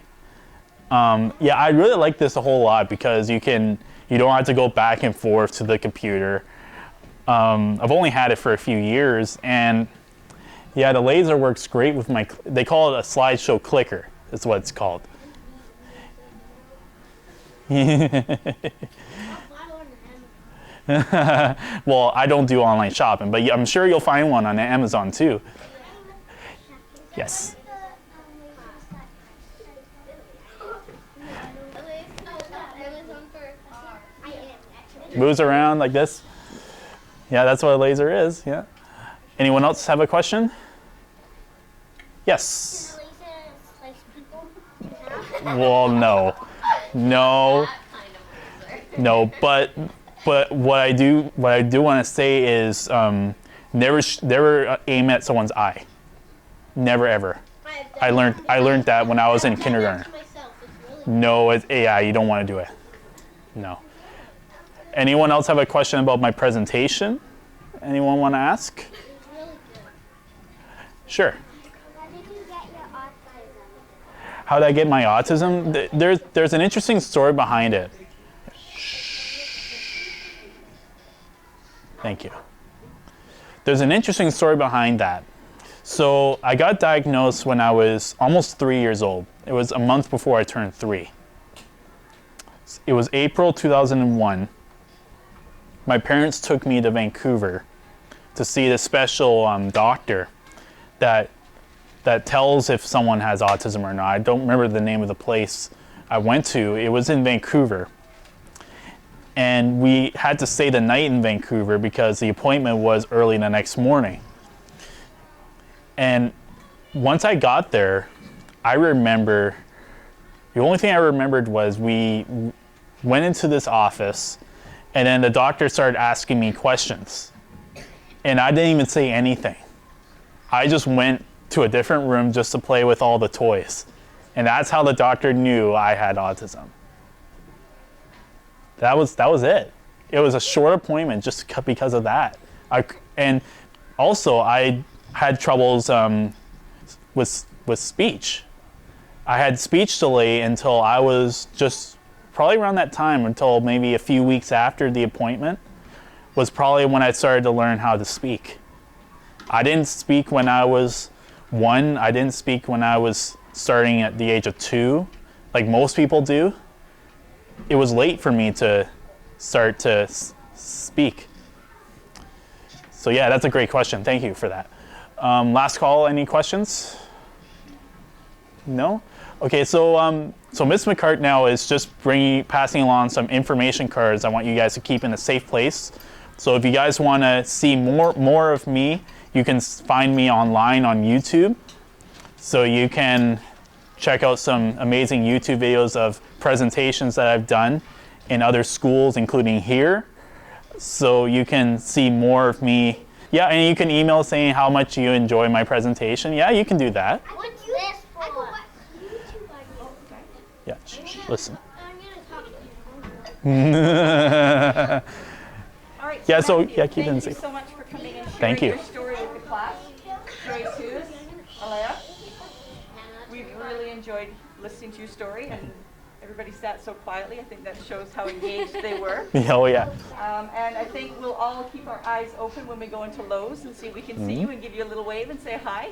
Speaker 1: Yeah, I really like this a whole lot because you don't have to go back and forth to the computer. I've only had it for a few years, and yeah, the laser works great with they call it a slideshow clicker, is what it's called. Well, I don't do online shopping, but I'm sure you'll find one on Amazon too. Yes. Moves around like this. Yeah, that's what a laser is. Yeah. Anyone else have a question? Yes. Well, no, but what I do want to say is never aim at someone's eye. Never ever. I learned that when I was in kindergarten. No, yeah, you don't want to do it. No. Anyone else have a question about my presentation? Anyone want to ask? Sure.
Speaker 3: How did you get your autism?
Speaker 1: How did I get my autism? There's an interesting story behind it. Thank you. There's an interesting story behind that. So I got diagnosed when I was almost 3 years old. It was a month before I turned 3. It was April 2001. My parents took me to Vancouver to see the special doctor that tells if someone has autism or not. I don't remember the name of the place I went to. It was in Vancouver. And we had to stay the night in Vancouver because the appointment was early the next morning. And once I got there, I remember, the only thing I remembered was we went into this office and then the doctor started asking me questions. And I didn't even say anything. I just went to a different room just to play with all the toys. And that's how the doctor knew I had autism. That was it. It was a short appointment just because of that. And also I had troubles with speech. I had speech delay until I was just probably around that time, until maybe a few weeks after the appointment, was probably when I started to learn how to speak. I didn't speak when I was 1. I didn't speak when I was starting at the age of 2, like most people do. It was late for me to start to speak. So yeah, that's a great question. Thank you for that. Last call, any questions? No? Okay, so Miss McCart now is just passing along some information cards I want you guys to keep in a safe place. So if you guys want to see more of me, you can find me online on YouTube. So you can check out some amazing YouTube videos of presentations that I've done in other schools, including here. So you can see more of me. Yeah, and you can email saying how much you enjoy my presentation. Yeah, you can do that.
Speaker 3: What's this for? I can watch YouTube on you.
Speaker 1: Yeah, listen.
Speaker 5: All right.
Speaker 1: Yeah, so
Speaker 5: Matthew,
Speaker 1: yeah, keep it in
Speaker 5: thank
Speaker 1: safe.
Speaker 5: you so much for coming and
Speaker 1: Thank
Speaker 5: sharing
Speaker 1: you.
Speaker 5: your story with the class. Very enjoyed listening to your story, and everybody sat so quietly. I think that shows how engaged they were.
Speaker 1: Oh yeah.
Speaker 5: And I think we'll all keep our eyes open when we go into Lowe's and see if we can see you and give you a little wave and say hi.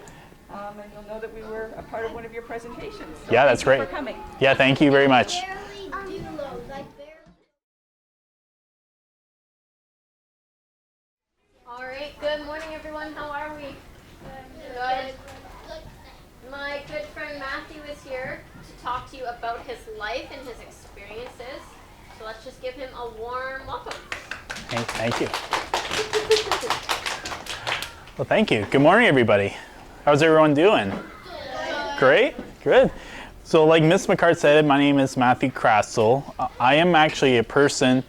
Speaker 5: And you'll know that we were a part of one of your presentations. So
Speaker 1: Yeah, that's
Speaker 5: thank you
Speaker 1: great.
Speaker 5: for coming.
Speaker 1: Yeah, thank you very much.
Speaker 6: Barely do Lowe's. I barely.
Speaker 4: All right, good morning, everyone. How are we? Good. My good friend Matthew is here to talk to you about his life and his experiences. So let's just give him a warm welcome.
Speaker 1: Thank you. Well, thank you. Good morning, everybody. How's everyone doing? Great, good. So like Miss McGirr said, my name is Matthew Krastel. I am actually a person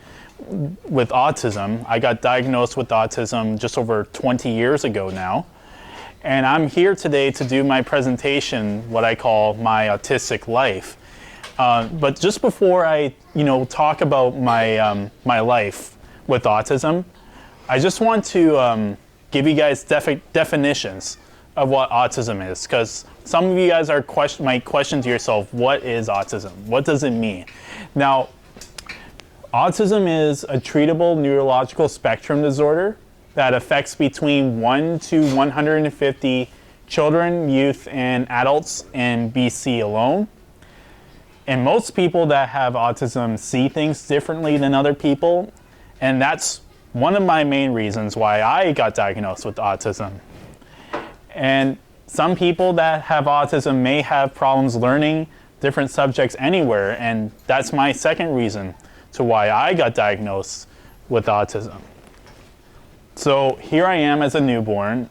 Speaker 1: with autism. I got diagnosed with autism just over 20 years ago now. And I'm here today to do my presentation, what I call my autistic life. But just before I, talk about my life with autism, I just want to give you guys definitions of what autism is, because some of you guys might question to yourself, what is autism? What does it mean? Now, autism is a treatable neurological spectrum disorder that affects between 1 to 150 children, youth, and adults in BC alone. And most people that have autism see things differently than other people, and that's one of my main reasons why I got diagnosed with autism. And some people that have autism may have problems learning different subjects anywhere, and that's my second reason to why I got diagnosed with autism. So here I am as a newborn,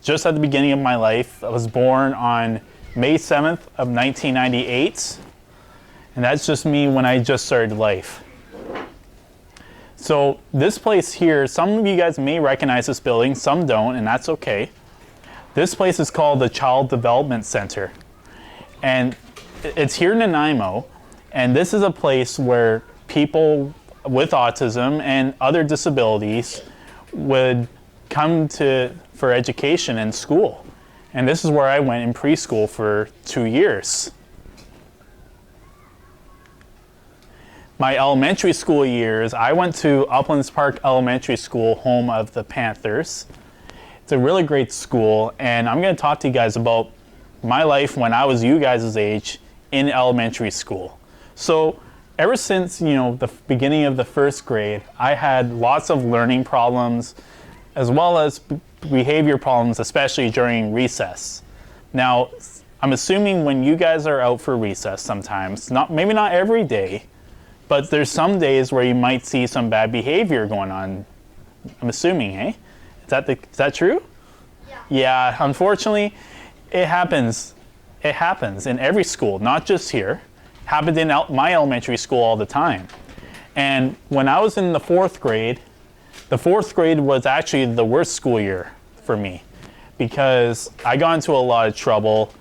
Speaker 1: just at the beginning of my life. I was born on May 7th of 1998, and that's just me when I just started life. So this place here, some of you guys may recognize this building, some don't, and that's okay. This place is called the Child Development Center, and it's here in Nanaimo, and this is a place where people with autism and other disabilities would come for education in school. And this is where I went in preschool for 2 years. My elementary school years, I went to Uplands Park Elementary School, home of the Panthers. It's a really great school, and I'm going to talk to you guys about my life when I was you guys' age in elementary school. So ever since, the beginning of the first grade, I had lots of learning problems as well as behavior problems, especially during recess. Now, I'm assuming when you guys are out for recess sometimes, maybe not every day, but there's some days where you might see some bad behavior going on. I'm assuming, eh? Is that true?
Speaker 3: Yeah.
Speaker 1: Yeah, unfortunately, it happens. It happens in every school, not just here. It happened in my elementary school all the time. And when I was in the fourth grade was actually the worst school year for me, because I got into a lot of trouble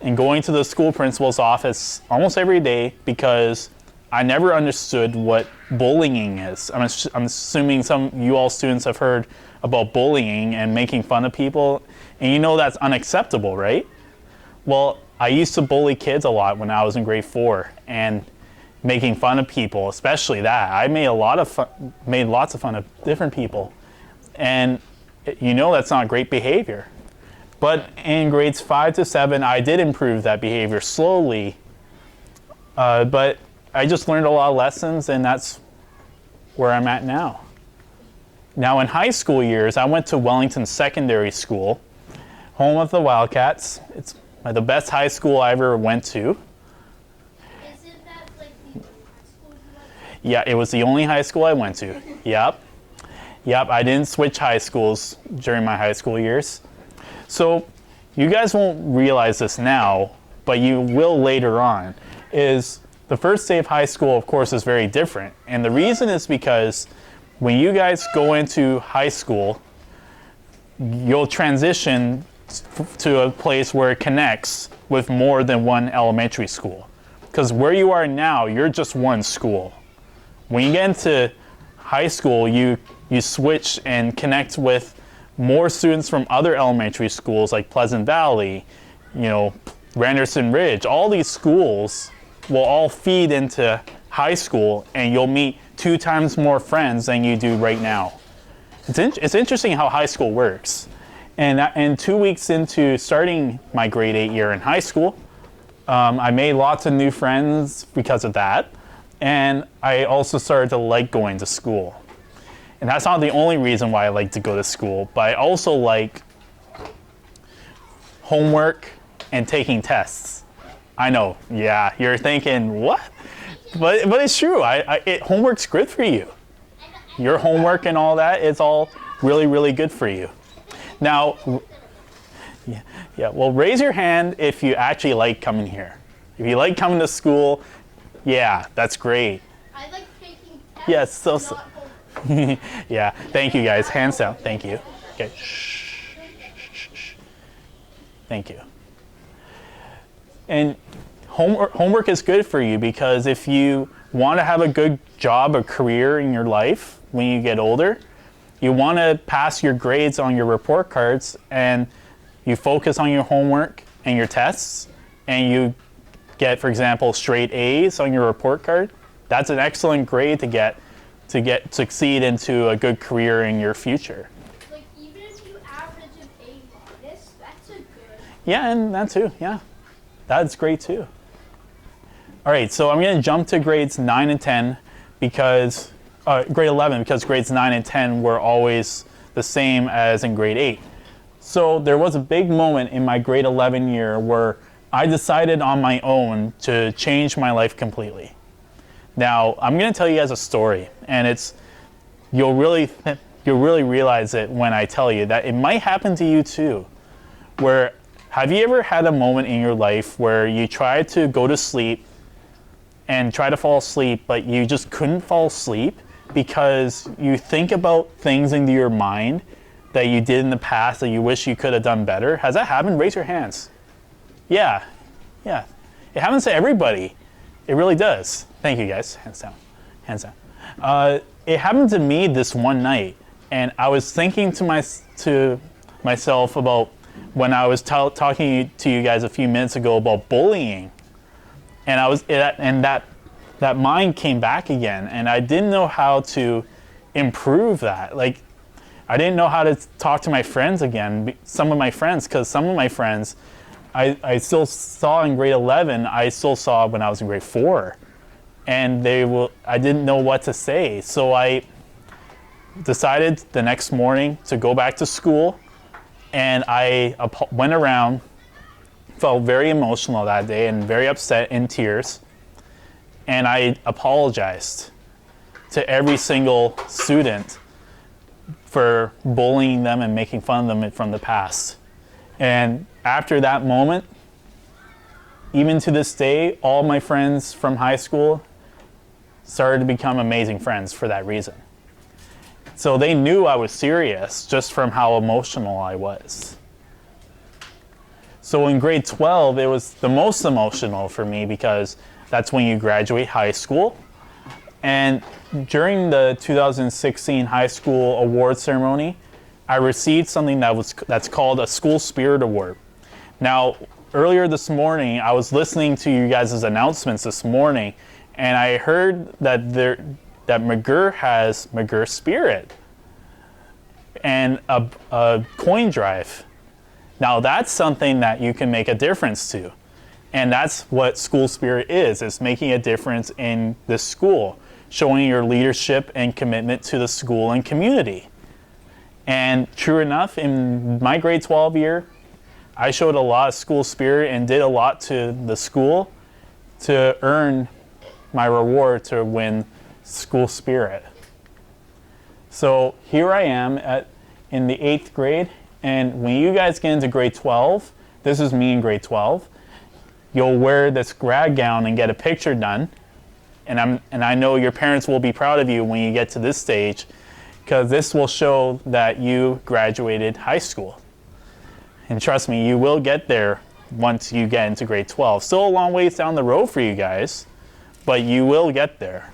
Speaker 1: and going to the school principal's office almost every day because I never understood what bullying is. I'm assuming some you all students have heard about bullying and making fun of people, and that's unacceptable, right? Well, I used to bully kids a lot when I was in grade 4, and making fun of people, especially that. I made lots of fun of different people, and that's not great behavior. But in grades 5 to 7, I did improve that behavior slowly, but I just learned a lot of lessons, and that's where I'm at now. Now in high school years, I went to Wellington Secondary School, home of the Wildcats. It's the best high school I ever went to.
Speaker 6: Isn't that like the high school you went
Speaker 1: Yeah, it was the only high school I went to. Yep, I didn't switch high schools during my high school years. So you guys won't realize this now, but you will later on, is the first day of high school, of course, is very different. And the reason is because when you guys go into high school, you'll transition to a place where it connects with more than one elementary school. Because where you are now, you're just one school. When you get into high school, you switch and connect with more students from other elementary schools like Pleasant Valley, Randerson Ridge, all these schools will all feed into high school, and you'll meet 2 times more friends than you do right now. It's interesting how high school works. And 2 weeks into starting my grade 8 year in high school, I made lots of new friends because of that. And I also started to like going to school. And that's not the only reason why I like to go to school, but I also like homework and taking tests. I know, yeah, you're thinking, what? But it's true, homework's good for you. Your homework and all that is all really, really good for you. Now, well, raise your hand if you actually like coming here. If you like coming to school, yeah, that's great.
Speaker 6: I like taking tests.
Speaker 1: Yes, so.
Speaker 6: Not
Speaker 1: Yeah, thank you guys. Hands down. Thank you. Okay. Shh. Thank you. And homework is good for you because if you want to have a good job or career in your life when you get older, you want to pass your grades on your report cards, and you focus on your homework and your tests, and you get, for example, straight A's on your report card. That's an excellent grade to succeed into a good career in your future.
Speaker 6: like even if you average an A-, that's a good.
Speaker 1: Yeah, and that too, yeah. That's great too. All right, so I'm gonna jump to grades 9 and 10 because, grade 11, because grades 9 and 10 were always the same as in grade 8. So there was a big moment in my grade 11 year where I decided on my own to change my life completely. Now, I'm gonna tell you guys a story, and you'll really realize it when I tell you that it might happen to you too. Where, have you ever had a moment in your life where you tried to go to sleep and try to fall asleep, but you just couldn't fall asleep because you think about things into your mind that you did in the past that you wish you could have done better? Has that happened? Raise your hands. Yeah. It happens to everybody. It really does. Thank you guys. Hands down. Hands down. It happened to me this one night, and I was thinking to myself about when I was talking to you guys a few minutes ago about bullying, and that mind came back again, and I didn't know how to improve that. Like, I didn't know how to talk to my friends again, some of my friends, because some of my friends I still saw in grade 11, I still saw when I was in grade 4. And I didn't know what to say. So I decided the next morning to go back to school, and I went around, felt very emotional that day and very upset, in tears. And I apologized to every single student for bullying them and making fun of them from the past. And after that moment, even to this day, all my friends from high school started to become amazing friends for that reason. So they knew I was serious just from how emotional I was. So in grade 12, it was the most emotional for me because that's when you graduate high school. And during the 2016 high school award ceremony, I received something that's called a School Spirit Award. Now, earlier this morning, I was listening to you guys' announcements this morning, and I heard that McGirr has McGirr Spirit and a coin drive. Now, that's something that you can make a difference to. And that's what School Spirit is making a difference in this school, showing your leadership and commitment to the school and community. And true enough, in my grade 12 year, I showed a lot of school spirit and did a lot to the school to earn my reward to win School Spirit. So here I am in the 8th grade, and when you guys get into grade 12, this is me in grade 12, you'll wear this grad gown and get a picture done. And I know your parents will be proud of you when you get to this stage, because this will show that you graduated high school. And trust me, you will get there once you get into grade 12. Still a long ways down the road for you guys, but you will get there.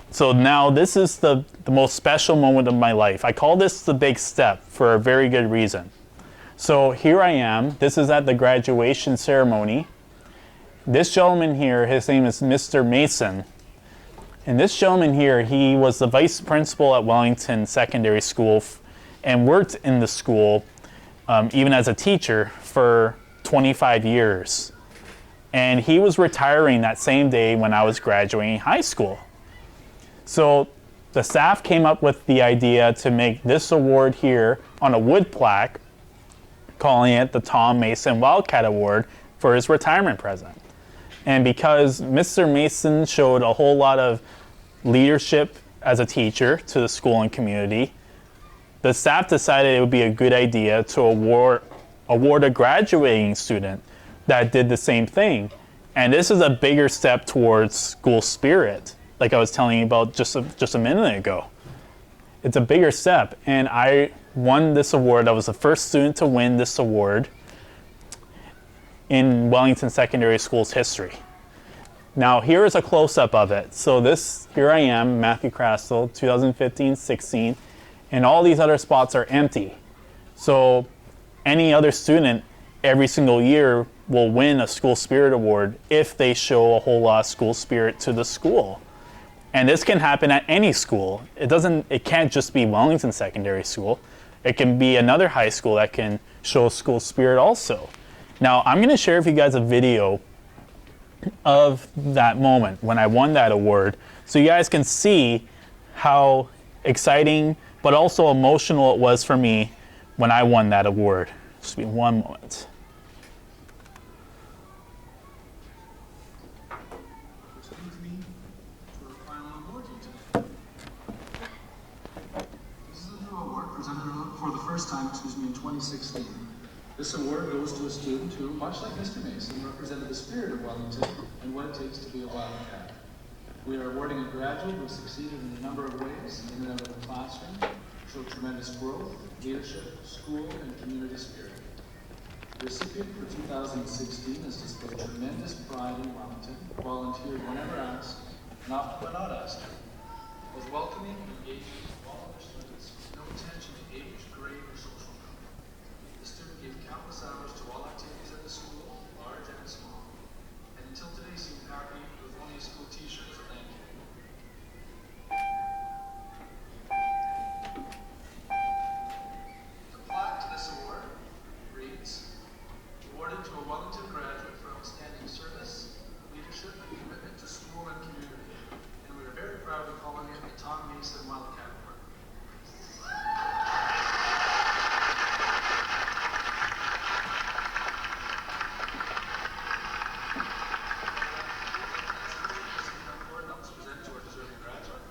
Speaker 1: So now this is the most special moment of my life. I call this the big step for a very good reason. So here I am. This is at the graduation ceremony. This gentleman here, his name is Mr. Mason. And this gentleman here, he was the vice principal at Wellington Secondary School and worked in the school, even as a teacher, for 25 years. And he was retiring that same day when I was graduating high school. So the staff came up with the idea to make this award here on a wood plaque, calling it the Tom Mason Wildcat Award for his retirement present. And because Mr. Mason showed a whole lot of leadership as a teacher to the school and community, the staff decided it would be a good idea to award a graduating student that did the same thing. And this is a bigger step towards school spirit, like I was telling you about just a minute ago. It's a bigger step, and I won this award. I was the first student to win this award in Wellington Secondary School's history. Now here is a close-up of it. So here I am, Matthew Krastel, 2015-16, and all these other spots are empty. So any other student every single year will win a school spirit award if they show a whole lot of school spirit to the school. And this can happen at any school. It can't just be Wellington Secondary School. It can be another high school that can show school spirit also. Now, I'm going to share with you guys a video of that moment when I won that award, so you guys can see how exciting but also emotional it was for me when I won that award. Just be one moment.
Speaker 2: With me for a final award today. This is a new award presented for the first time, in 2016. This award goes to a student who, much like Mr. Mason, represented the spirit of Wellington and what it takes to be a wildcat. We are awarding a graduate who has succeeded in a number of ways in and out of the classroom, showed tremendous growth, leadership, school, and community spirit. The recipient for 2016 has displayed tremendous pride in Wellington, volunteered whenever asked, not when not asked, was welcoming and engaging with all other students, with no attention to age, grade, or social group. The student gave countless hours to all activities at the school, large and small, and until today seemed happy with only a school t-shirt as a thank you. The plaque to this award reads, awarded to a Wellington graduate for outstanding service, leadership, and commitment to school and community. And we are very proud of calling it the Tom Mason Wildcat Award. Award that was presented to our deserving graduate.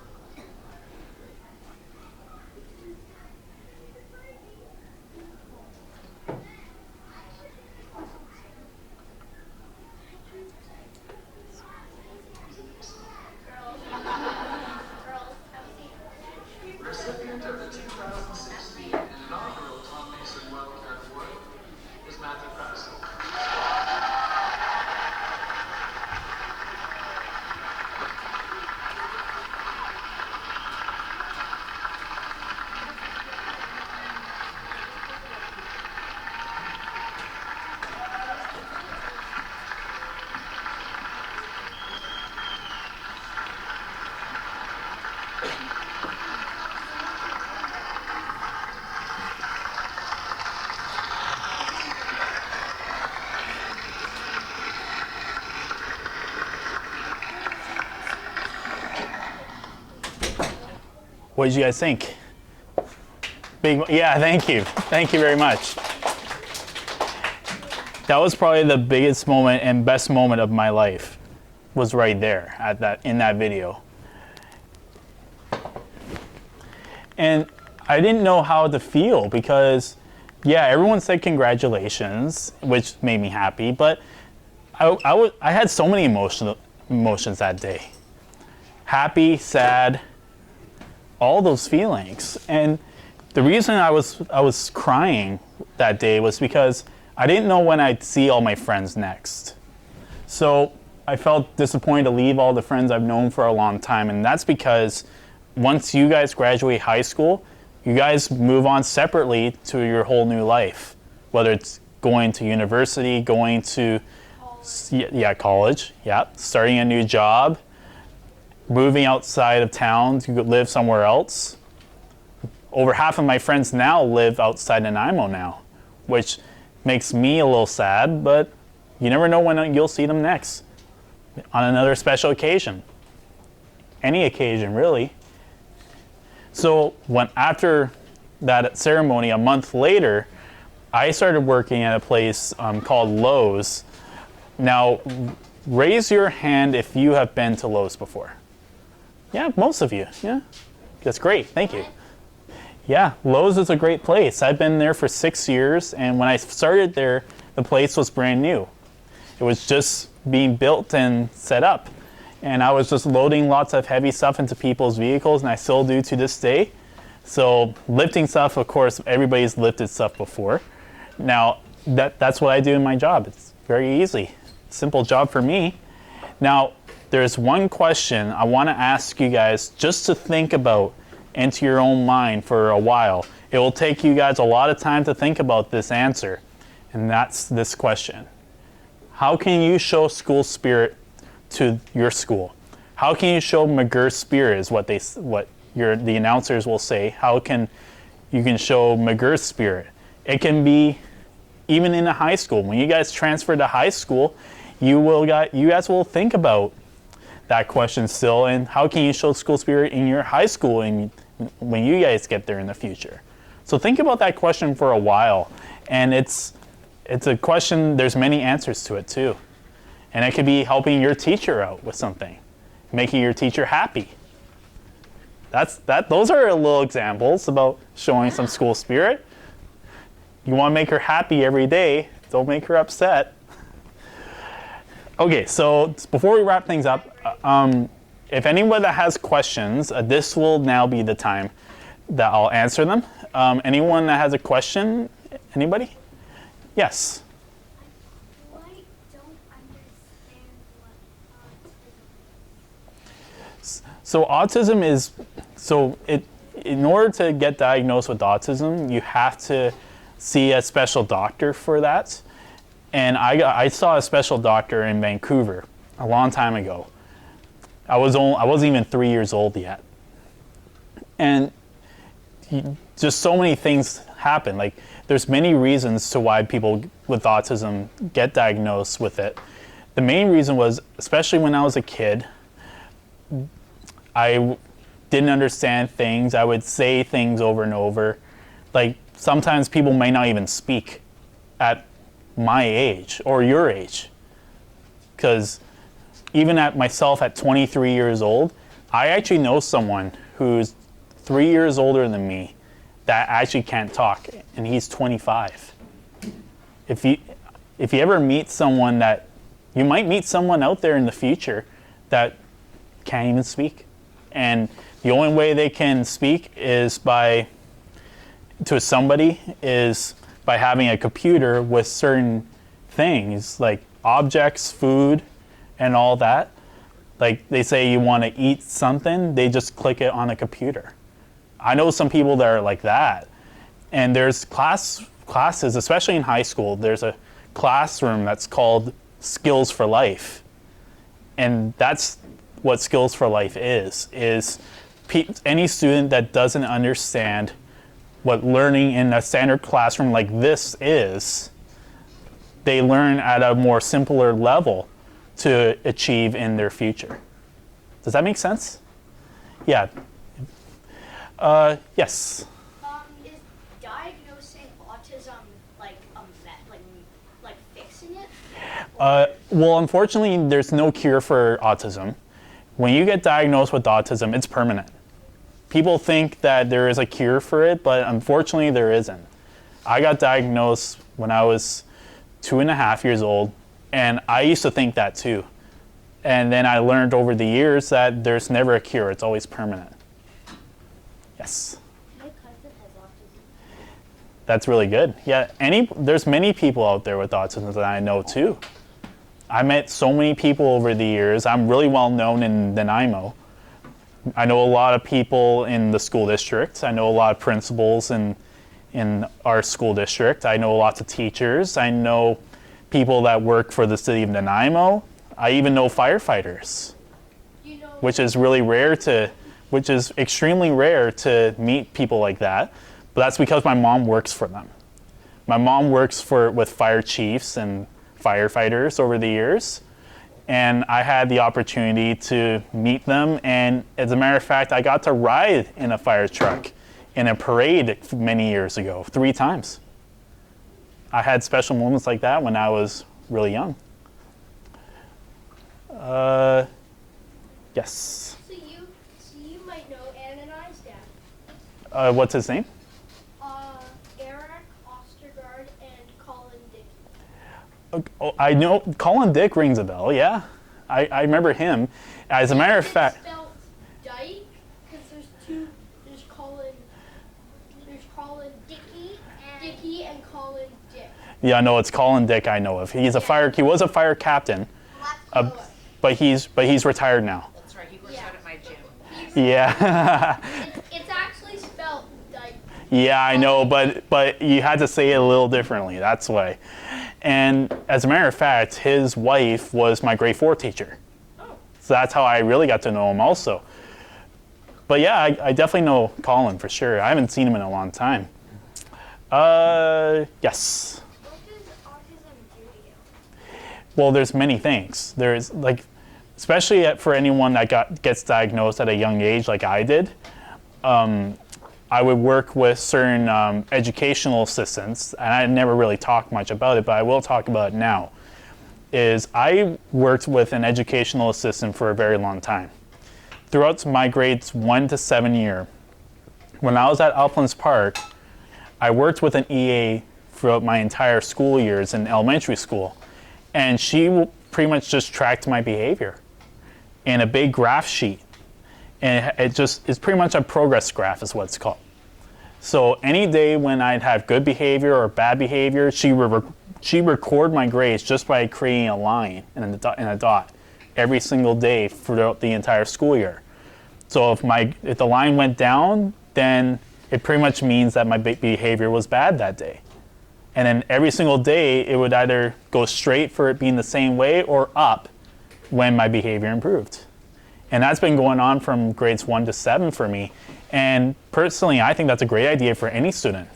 Speaker 2: Recipient of the 2016 inaugural Tom Mason Wildcat Award is Matthew Krastel.
Speaker 1: What did you guys think? Yeah, thank you. Thank you very much. That was probably the biggest moment and best moment of my life, was right there in that video. And I didn't know how to feel because, yeah, everyone said congratulations, which made me happy, but I had so many emotions that day. Happy, sad, all those feelings. And the reason I was crying that day was because I didn't know when I'd see all my friends next. So I felt disappointed to leave all the friends I've known for a long time, and that's because once you guys graduate high school, you guys move on separately to your whole new life. whether it's going to university, going to college, starting a new job, moving outside of town to live somewhere else. Over half of my friends now live outside Nanaimo now, which makes me a little sad, but you never know when you'll see them next on another special occasion. Any occasion, really. So after that ceremony, a month later, I started working at a place called Lowe's. Now, raise your hand if you have been to Lowe's before. Yeah, most of you. Yeah, that's great. Thank you. Yeah, Lowe's is a great place. I've been there for 6 years, and when I started there, the place was brand new. It was just being built and set up. And I was just loading lots of heavy stuff into people's vehicles, and I still do to this day. So lifting stuff, of course, everybody's lifted stuff before. Now, that's what I do in my job. It's very easy. Simple job for me. Now, there's one question I want to ask you guys just to think about into your own mind for a while. It will take you guys a lot of time to think about this answer, and that's this question. How can you show school spirit to your school? How can you show McGirr spirit is what the announcers will say. How can you can show McGirr spirit? It can be even in a high school. When you guys transfer to high school, you guys will think about that question still, and how can you show school spirit in your high school and when you guys get there in the future? So think about that question for a while, and it's a question, there's many answers to it too. And it could be helping your teacher out with something, making your teacher happy. Those are little examples about showing some school spirit. You want to make her happy every day, don't make her upset. Okay, so before we wrap things up, if anyone that has questions, this will now be the time that I'll answer them. Anyone that has a question? Anybody? Yes.
Speaker 6: I don't understand what
Speaker 1: So autism is, in order to get diagnosed with autism, you have to see a special doctor for that. And I saw a special doctor in Vancouver a long time ago. I wasn't even 3 years old yet. And just so many things happen. Like, there's many reasons to why people with autism get diagnosed with it. The main reason was, especially when I was a kid, I didn't understand things. I would say things over and over. Like, sometimes people may not even speak at my age or your age. Because even at myself at 23 years old, I actually know someone who's 3 years older than me that actually can't talk, and he's 25. If you ever meet someone that, you might meet someone out there in the future that can't even speak. And the only way they can speak is by having a computer with certain things, like objects, food, and all that. Like, they say you want to eat something, they just click it on a computer. I know some people that are like that. And there's classes, especially in high school, there's a classroom that's called Skills for Life. And that's what Skills for Life is any student that doesn't understand what learning in a standard classroom like this is, they learn at a more simpler level to achieve in their future. Does that make sense? Yeah. Yes.
Speaker 6: is diagnosing autism like fixing it?
Speaker 1: Well, unfortunately, there's no cure for autism. When you get diagnosed with autism, it's permanent. People think that there is a cure for it, but unfortunately, there isn't. I got diagnosed when I was 2.5 years old, and I used to think that too. And then I learned over the years that there's never a cure, it's always permanent. Yes?
Speaker 6: My cousin has autism.
Speaker 1: That's really good. Yeah, there's many people out there with autism that I know too. I met so many people over the years. I'm really well known in Nanaimo. I know a lot of people in the school district. I know a lot of principals and in our school district. I know lots of teachers. I know people that work for the city of Nanaimo. I even know firefighters, which is extremely rare to meet people like that. But that's because my mom works for them. My mom works with fire chiefs and firefighters over the years, and I had the opportunity to meet them, and as a matter of fact, I got to ride in a fire truck in a parade many years ago, 3 times. I had special moments like that when I was really young. Yes.
Speaker 3: So you might know Ann and I's dad.
Speaker 1: What's his name?
Speaker 3: Eric Ostergaard and Colin Dickey.
Speaker 1: Oh, I know Colin Dick rings a bell. Yeah, I remember him. As a matter of fact,
Speaker 3: It's spelled Dyke because there's Colin Dickey and Colin Dick.
Speaker 1: yeah, no, it's Colin Dick. I know of. He was a fire captain, but he's retired now.
Speaker 7: That's right, he works out at my gym.
Speaker 1: Yeah.
Speaker 3: It's actually spelled Dyke.
Speaker 1: Yeah, I know, but you had to say it a little differently. That's why. And as a matter of fact, his wife was my grade 4 teacher. So that's how I really got to know him also. But yeah, I definitely know Colin for sure. I haven't seen him in a long time. Yes.
Speaker 3: What does autism do to you?
Speaker 1: Well, there's many things. There's especially for anyone that gets diagnosed at a young age like I did, I would work with certain educational assistants, and I never really talked much about it, but I will talk about it now. I worked with an educational assistant for a very long time. Throughout my grades 1 to 7 year, when I was at Uplands Park, I worked with an EA throughout my entire school years in elementary school, and she pretty much just tracked my behavior in a big graph sheet. And it's pretty much a progress graph is what it's called. So any day when I'd have good behavior or bad behavior, she record my grades just by creating a line and a dot every single day throughout the entire school year. So if the line went down, then it pretty much means that my behavior was bad that day. And then every single day, it would either go straight for it being the same way or up when my behavior improved. And that's been going on from grades 1 to 7 for me. And personally, I think that's a great idea for any student.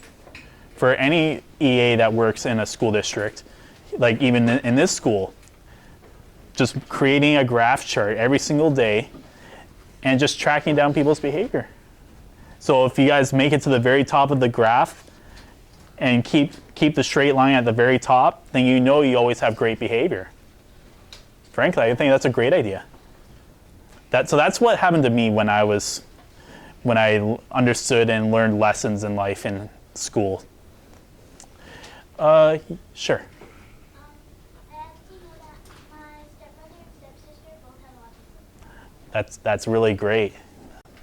Speaker 1: For any EA that works in a school district, like even in this school, just creating a graph chart every single day and just tracking down people's behavior. So if you guys make it to the very top of the graph and keep the straight line at the very top, then you know you always have great behavior. Frankly, I think that's a great idea. So that's what happened to me when I understood and learned lessons in life in school. Sure.
Speaker 6: I have to know that my stepbrother and stepsister both have autism.
Speaker 1: That's really great.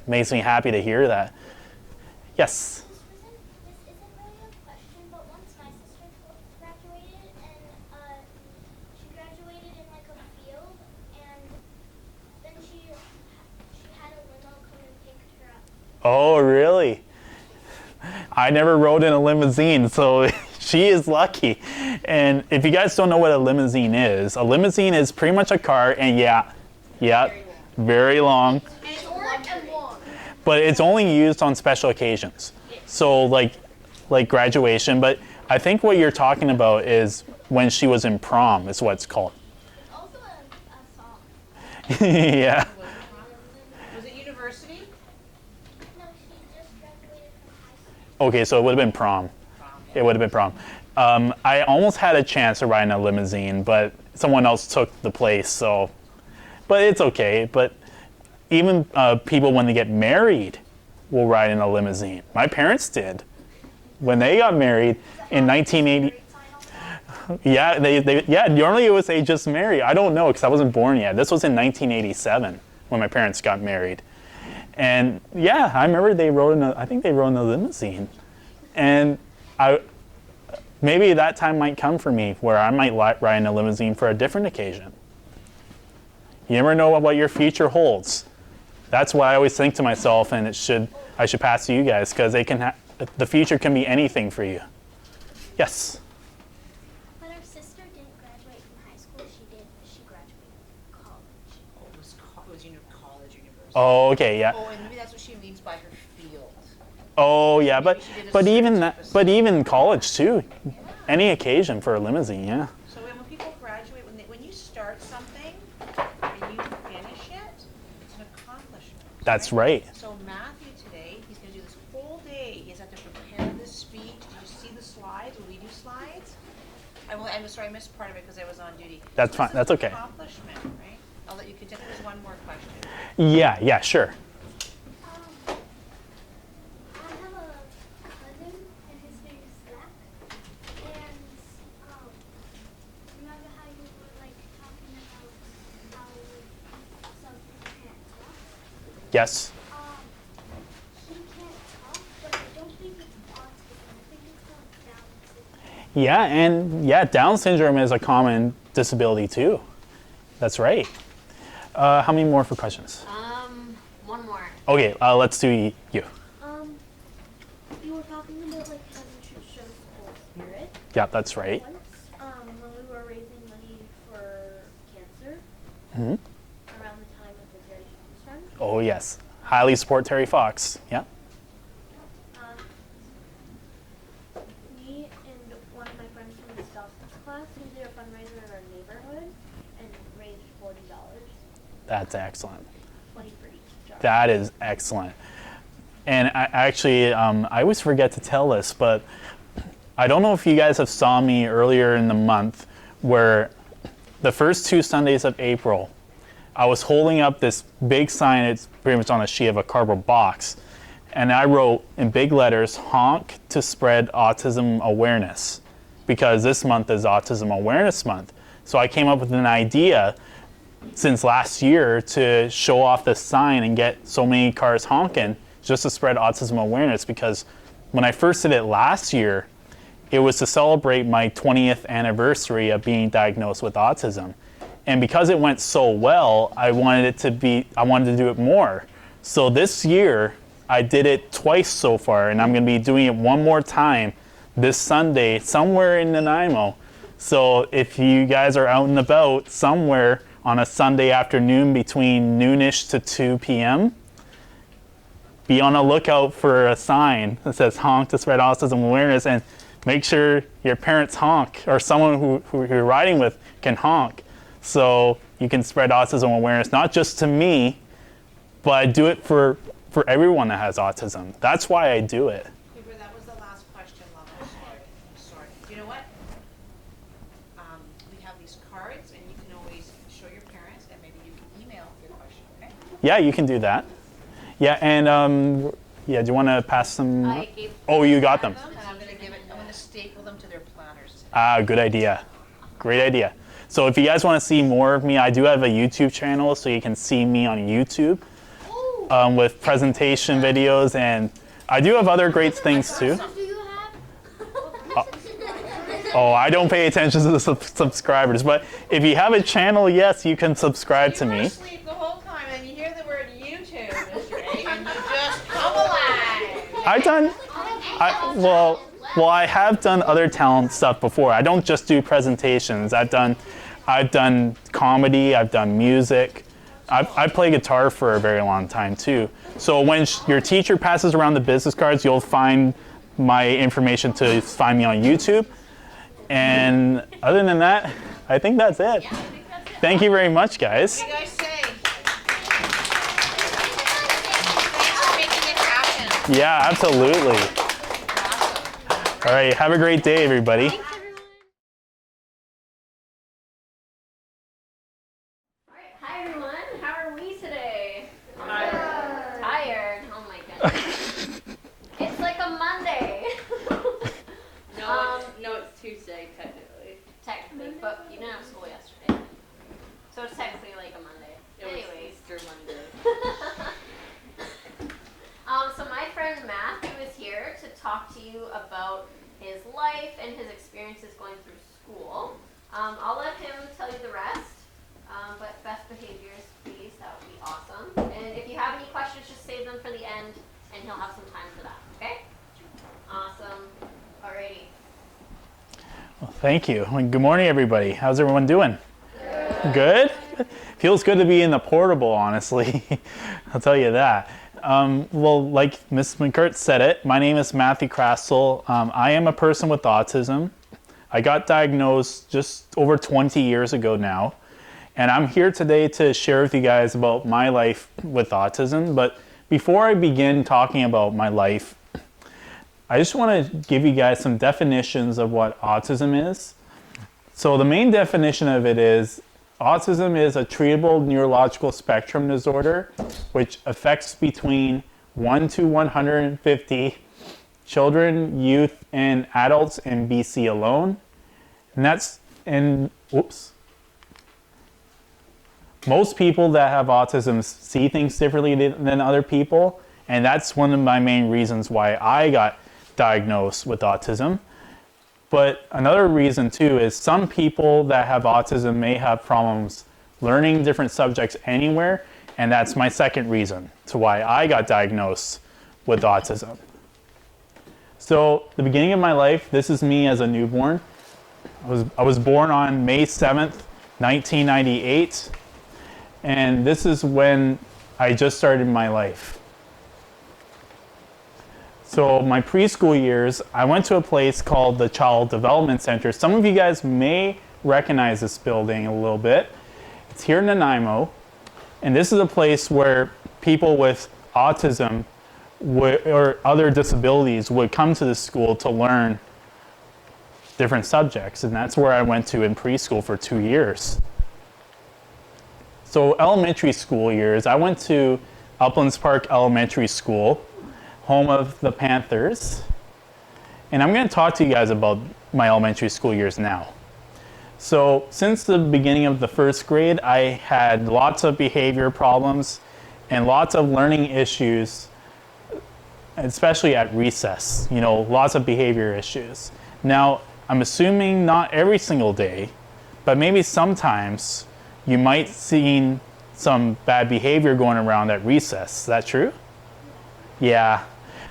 Speaker 1: Makes me happy to hear that. Yes.
Speaker 6: This isn't really a question, but once my sister graduated, and she graduated in like a field, and then she had a limo come and pick her up.
Speaker 1: Oh, really? I never rode in a limousine, so she is lucky. And if you guys don't know what a limousine is pretty much a car, and very long.
Speaker 3: Short and long.
Speaker 1: But it's only used on special occasions. So like graduation, but I think what you're talking about is when she was in prom is what it's called.
Speaker 6: It's also a song.
Speaker 1: Yeah.
Speaker 7: Was it university?
Speaker 6: No, she just graduated from high school.
Speaker 1: Okay, so it would have been prom. It would have been prom. I almost had a chance to ride in a limousine, but someone else took the place, but it's okay. But even people when they get married will ride in a limousine. My parents did. When they got married in 1980, normally it would say just married. I don't know because I wasn't born yet. This was in 1987 when my parents got married. And yeah, I remember I think they rode in a limousine. And maybe that time might come for me where I might ride in a limousine for a different occasion. You never know what your future holds. That's what I always think to myself, and I should pass to you guys because The future can be anything for you. Yes.
Speaker 6: But our sister didn't graduate from high school. She graduated from college.
Speaker 7: Oh, it was college, university.
Speaker 1: Oh, okay, yeah.
Speaker 7: Oh, and maybe that's what she means by her field.
Speaker 1: Oh, yeah, but
Speaker 7: Maybe she did a
Speaker 1: but even
Speaker 7: certain
Speaker 1: that,
Speaker 7: type of
Speaker 1: but even college too. Any occasion for a limousine, yeah.
Speaker 7: So when people graduate, when you start something and you finish it, it's an accomplishment.
Speaker 1: That's right.
Speaker 7: So Matthew today, he's going to do this whole day. He's have to prepare this speech. Did you see the slides? Will we do slides? I'm sorry, I missed part of it because I was on duty.
Speaker 1: That's
Speaker 7: So
Speaker 1: fine.
Speaker 7: this is
Speaker 1: That's
Speaker 7: an
Speaker 1: okay.
Speaker 7: Accomplishment, right? I'll let you continue. There's one more question.
Speaker 1: Yeah, sure.
Speaker 6: I have a cousin, and his name is Zach. And remember how you were like talking about how some people can't talk?
Speaker 1: Yes.
Speaker 6: He can't talk, but I don't think it's autism. I think it's called Down syndrome.
Speaker 1: Yeah, and yeah, Down syndrome is a common disability too. That's right. How many more for questions?
Speaker 4: One more.
Speaker 1: Okay, let's do you.
Speaker 6: You were talking about like how you should show school spirit.
Speaker 1: Yeah, that's right.
Speaker 6: Once, when we were raising money for cancer,
Speaker 1: Hmm.
Speaker 6: around the time of the Terry Fox run,
Speaker 1: Oh yes, highly support Terry Fox. Yeah.
Speaker 6: me and one of my friends from the Autistic class, we did a fundraiser in our neighborhood and raised $40,
Speaker 1: That's excellent.
Speaker 6: 20 for each jar.
Speaker 1: That is excellent. And I always forget to tell this, but I don't know if you guys have saw me earlier in the month where the first 2 Sundays of April, I was holding up this big sign. It's pretty much on a sheet of a cardboard box. And I wrote in big letters, honk to spread autism awareness, because this month is Autism Awareness Month. So I came up with an idea since last year to show off this sign and get so many cars honking just to spread autism awareness, because when I first did it last year, it was to celebrate my 20th anniversary of being diagnosed with autism. And because it went so well, I wanted to do it more. So this year, I did it twice so far, and I'm going to be doing it one more time this Sunday somewhere in Nanaimo. So if you guys are out and about somewhere on a Sunday afternoon between noonish to 2 p.m., be on the lookout for a sign that says honk to spread autism awareness, and make sure your parents honk, or someone who you're riding with can honk, so you can spread autism awareness, not just to me, but I do it for everyone that has autism. That's why I do it.
Speaker 7: Cooper, that was the last question, love. I'm sorry. You know what? We have these cards, and you can always show your parents, and maybe you can email your question, okay?
Speaker 1: Yeah, you can do that. Yeah, and do you want to pass them?
Speaker 4: I gave
Speaker 1: Oh, you got them.
Speaker 7: And I'm going to staple them to their planners.
Speaker 1: Good idea. Great idea. So if you guys want to see more of me, I do have a YouTube channel, so you can see me on YouTube with presentation videos, and I do have other great things too.
Speaker 6: Do you have?
Speaker 1: Oh, I don't pay attention to the subscribers, but if you have a channel, yes, you can subscribe to
Speaker 7: You were
Speaker 1: me.
Speaker 7: asleep the whole time, and you hear the word YouTube, Mr. A, and you just come alive.
Speaker 1: I have done other talent stuff before. I don't just do presentations. I've done comedy. I've done music. I play guitar for a very long time too. So when your teacher passes around the business cards, you'll find my information to find me on YouTube. And other than that, I think that's it. Thank you very much, guys.
Speaker 7: What do you guys say? Thanks for making it happen.
Speaker 1: Yeah, absolutely.
Speaker 7: Awesome.
Speaker 1: All right, have a great day, everybody.
Speaker 4: Hi everyone, how are we today? Tired. Oh my goodness. It's like a Monday.
Speaker 8: No, it's Tuesday technically.
Speaker 4: Technically, but you didn't have school yesterday. So it's technically like a Monday.
Speaker 8: It was
Speaker 4: Anyways.
Speaker 8: Easter Monday.
Speaker 4: So my friend Matthew is here to talk to you about his life and his experiences going through school. I'll let him tell you the rest. But best behaviors, please, that would be awesome. And if you have any questions, just save them for the end, and he'll have some time for that, okay?
Speaker 1: Thank you. And good morning, everybody. How's everyone doing? Good? Feels good to be in the portable, honestly. I'll tell you that. Well, like Ms. McGirr said it, my name is Matthew Krastel. I am a person with autism. I got diagnosed just over 20 years ago now. And I'm here today to share with you guys about my life with autism. But before I begin talking about my life, I just want to give you guys some definitions of what autism is. So the main definition of it is autism is a treatable neurological spectrum disorder which affects between 1 to 150 children, youth, and adults in BC alone. And that's most people that have autism see things differently than other people, and that's one of my main reasons why I got diagnosed with autism. But another reason too is some people that have autism may have problems learning different subjects anywhere, and that's my second reason to why I got diagnosed with autism. So the beginning of my life, this is me as a newborn. I was born on May 7th, 1998, and this is when I just started my life. So my preschool years, I went to a place called the Child Development Center. Some of you guys may recognize this building a little bit. It's here in Nanaimo, and this is a place where people with autism or other disabilities would come to the school to learn different subjects, and that's where I went to in preschool for 2 years. So elementary school years, I went to Uplands Park Elementary School, home of the Panthers, and I'm going to talk to you guys about my elementary school years now. So since the beginning of the first grade, I had lots of behavior problems and lots of learning issues, especially at recess, lots of behavior issues. Now, I'm assuming not every single day, but maybe sometimes you might see some bad behavior going around at recess. Is that true? Yeah.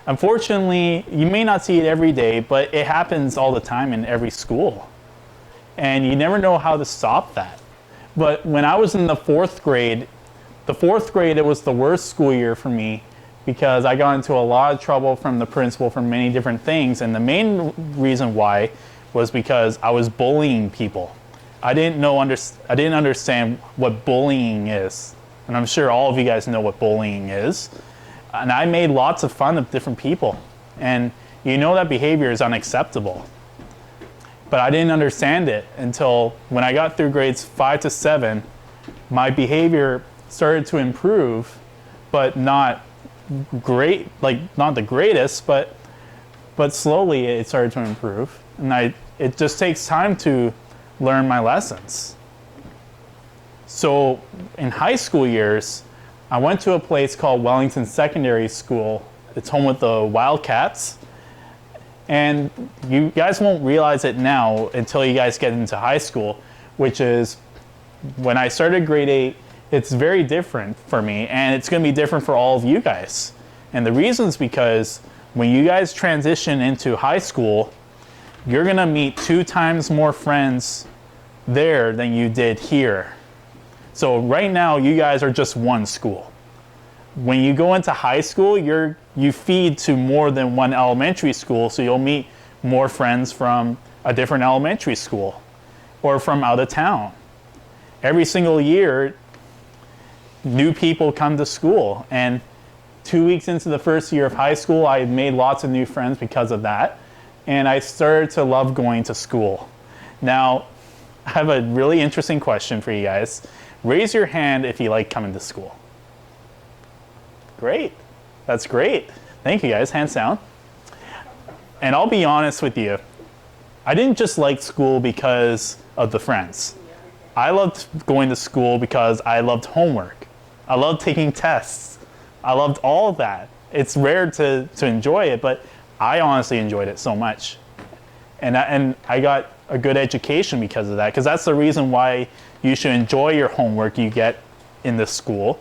Speaker 1: Unfortunately, you may not see it every day, but it happens all the time in every school. And you never know how to stop that. But when I was in the fourth grade, it was the worst school year for me because I got into a lot of trouble from the principal for many different things. And the main reason why was because I was bullying people. I didn't understand what bullying is. And I'm sure all of you guys know what bullying is. And I made lots of fun of different people. And you know that behavior is unacceptable. But I didn't understand it until when I got through grades 5 to 7, my behavior started to improve, but not great, not the greatest, but slowly it started to improve. And it just takes time to learn my lessons. So in high school years, I went to a place called Wellington Secondary School. It's home with the Wildcats. And you guys won't realize it now until you guys get into high school, which is when I started grade 8, it's very different for me, and it's going to be different for all of you guys. And the reason is because when you guys transition into high school, you're going to meet 2 times more friends there than you did here. So right now, you guys are just one school. When you go into high school, you feed to more than one elementary school, so you'll meet more friends from a different elementary school or from out of town. Every single year, new people come to school, and 2 weeks into the first year of high school, I made lots of new friends because of that, and I started to love going to school. Now, I have a really interesting question for you guys. Raise your hand if you like coming to school. Great. That's great. Thank you guys. Hands down. And I'll be honest with you. I didn't just like school because of the friends. I loved going to school because I loved homework. I loved taking tests. I loved all of that. It's rare to enjoy it, but I honestly enjoyed it so much. And I got a good education because of that, because that's the reason why you should enjoy your homework you get in the school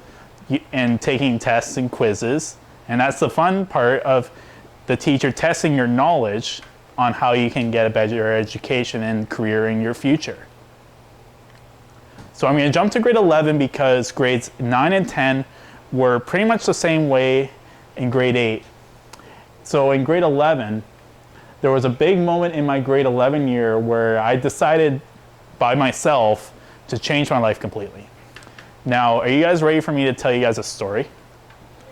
Speaker 1: and taking tests and quizzes. And that's the fun part of the teacher testing your knowledge on how you can get a better education and career in your future. So I'm going to jump to grade 11 because grades 9 and 10 were pretty much the same way in grade 8. So in grade 11, there was a big moment in my grade 11 year where I decided by myself to change my life completely. Now, are you guys ready for me to tell you guys a story?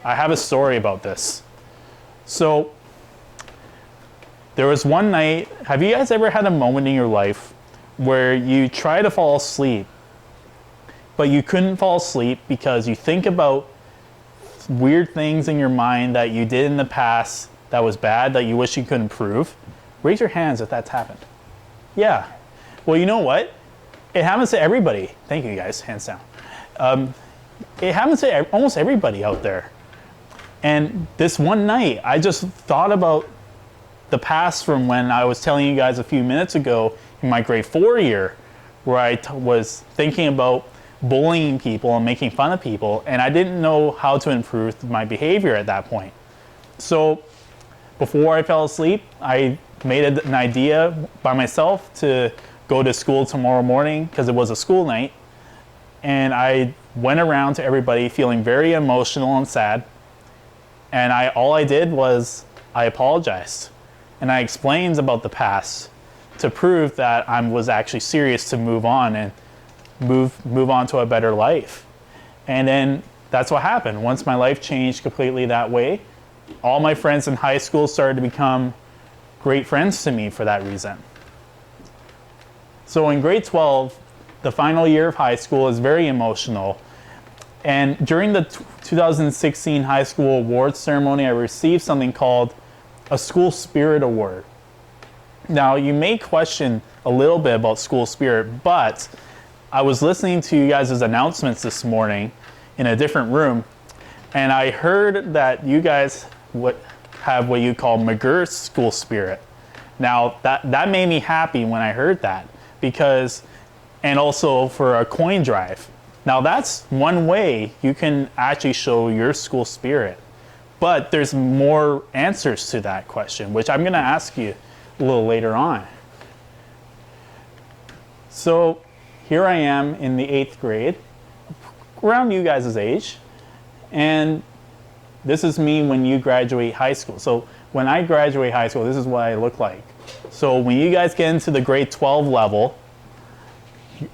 Speaker 1: I have a story about this. So there was one night, have you guys ever had a moment in your life where you try to fall asleep, but you couldn't fall asleep because you think about weird things in your mind that you did in the past that was bad, that you wish you could improve? Raise your hands if that's happened. Yeah. Well, you know what? It happens to everybody. Thank you guys, hands down. It happens to almost everybody out there. And this one night, I just thought about the past from when I was telling you guys a few minutes ago in my grade 4 year, where I was thinking about bullying people and making fun of people, and I didn't know how to improve my behavior at that point. So before I fell asleep, I made an idea by myself to go to school tomorrow morning because it was a school night, and I went around to everybody feeling very emotional and sad, and all I did was I apologized, and I explained about the past to prove that I was actually serious to move on and move on to a better life. And then that's what happened. Once my life changed completely that way, all my friends in high school started to become great friends to me for that reason. So in grade 12, the final year of high school is very emotional. And during the 2016 high school awards ceremony, I received something called a School Spirit Award. Now, you may question a little bit about school spirit, but I was listening to you guys' announcements this morning in a different room, and I heard that you guys have what you call McGirr school spirit. Now, that made me happy when I heard that, because, and also for a coin drive. Now, that's one way you can actually show your school spirit, but there's more answers to that question, which I'm going to ask you a little later on. So here I am in the 8th grade, around you guys' age, and this is me when you graduate high school. So when I graduate high school, this is what I look like. So when you guys get into the grade 12 level,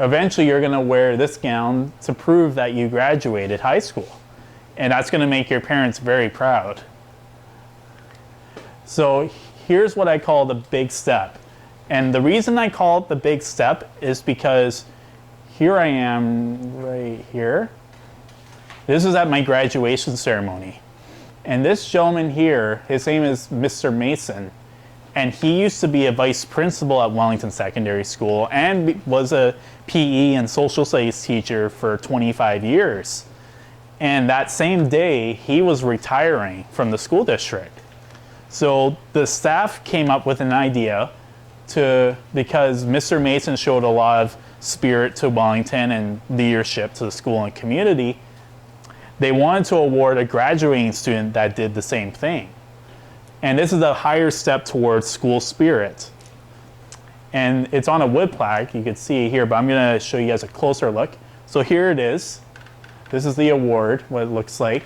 Speaker 1: eventually you're going to wear this gown to prove that you graduated high school. And that's going to make your parents very proud. So here's what I call the big step. And the reason I call it the big step is because here I am right here. This is at my graduation ceremony. And this gentleman here, his name is Mr. Mason, and he used to be a vice principal at Wellington Secondary School and was a PE and social studies teacher for 25 years. And that same day, he was retiring from the school district. So the staff came up with an idea because Mr. Mason showed a lot of spirit to Wellington and leadership to the school and community, they wanted to award a graduating student that did the same thing. And this is a higher step towards school spirit. And it's on a wood plaque, you can see it here, but I'm going to show you guys a closer look. So here it is. This is the award, what it looks like.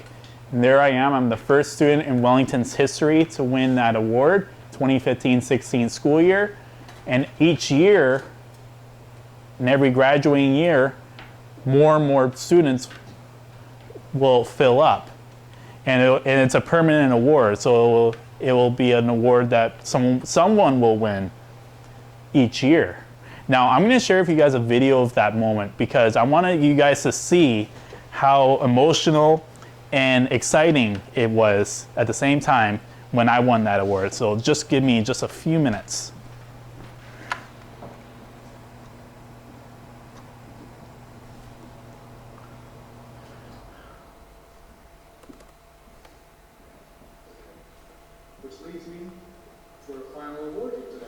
Speaker 1: And there I am, I'm the first student in Wellington's history to win that award, 2015-16 school year. And each year, in every graduating year, more and more students will fill up. And it's a permanent award, so it will be an award that someone will win each year. Now, I'm going to share with you guys a video of that moment because I wanted you guys to see how emotional and exciting it was at the same time when I won that award. So just give me just a few minutes.
Speaker 2: Which leads me to our final award here today.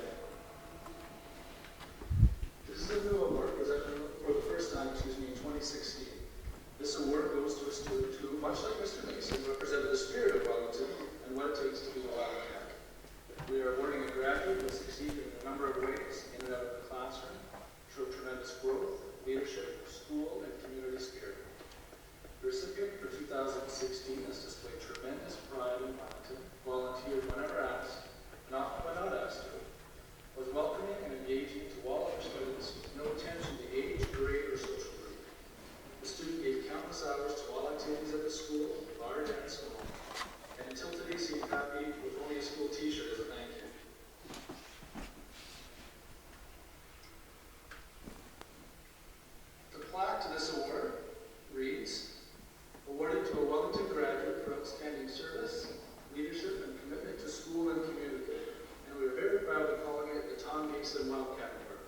Speaker 2: This is a new award presented for the first time, in 2016. This award goes to a student who, much like Mr. Mason, represented the spirit of Wellington and what it takes to be a Wildcat. We are awarding a graduate with 16 2016 has displayed tremendous pride in Wellington, volunteered whenever asked, not when not asked to, was welcoming and engaging to all other students with no attention to age, grade, or social group. The student gave countless hours to all activities at the school, large and small, and until today seemed happy with only a school t-shirt as a thank you. The plaque to this award reads, awarded to a Wellington graduate for outstanding service, leadership, and commitment to school and community. And we are very proud of calling it the Tom Mason Wildcat Award.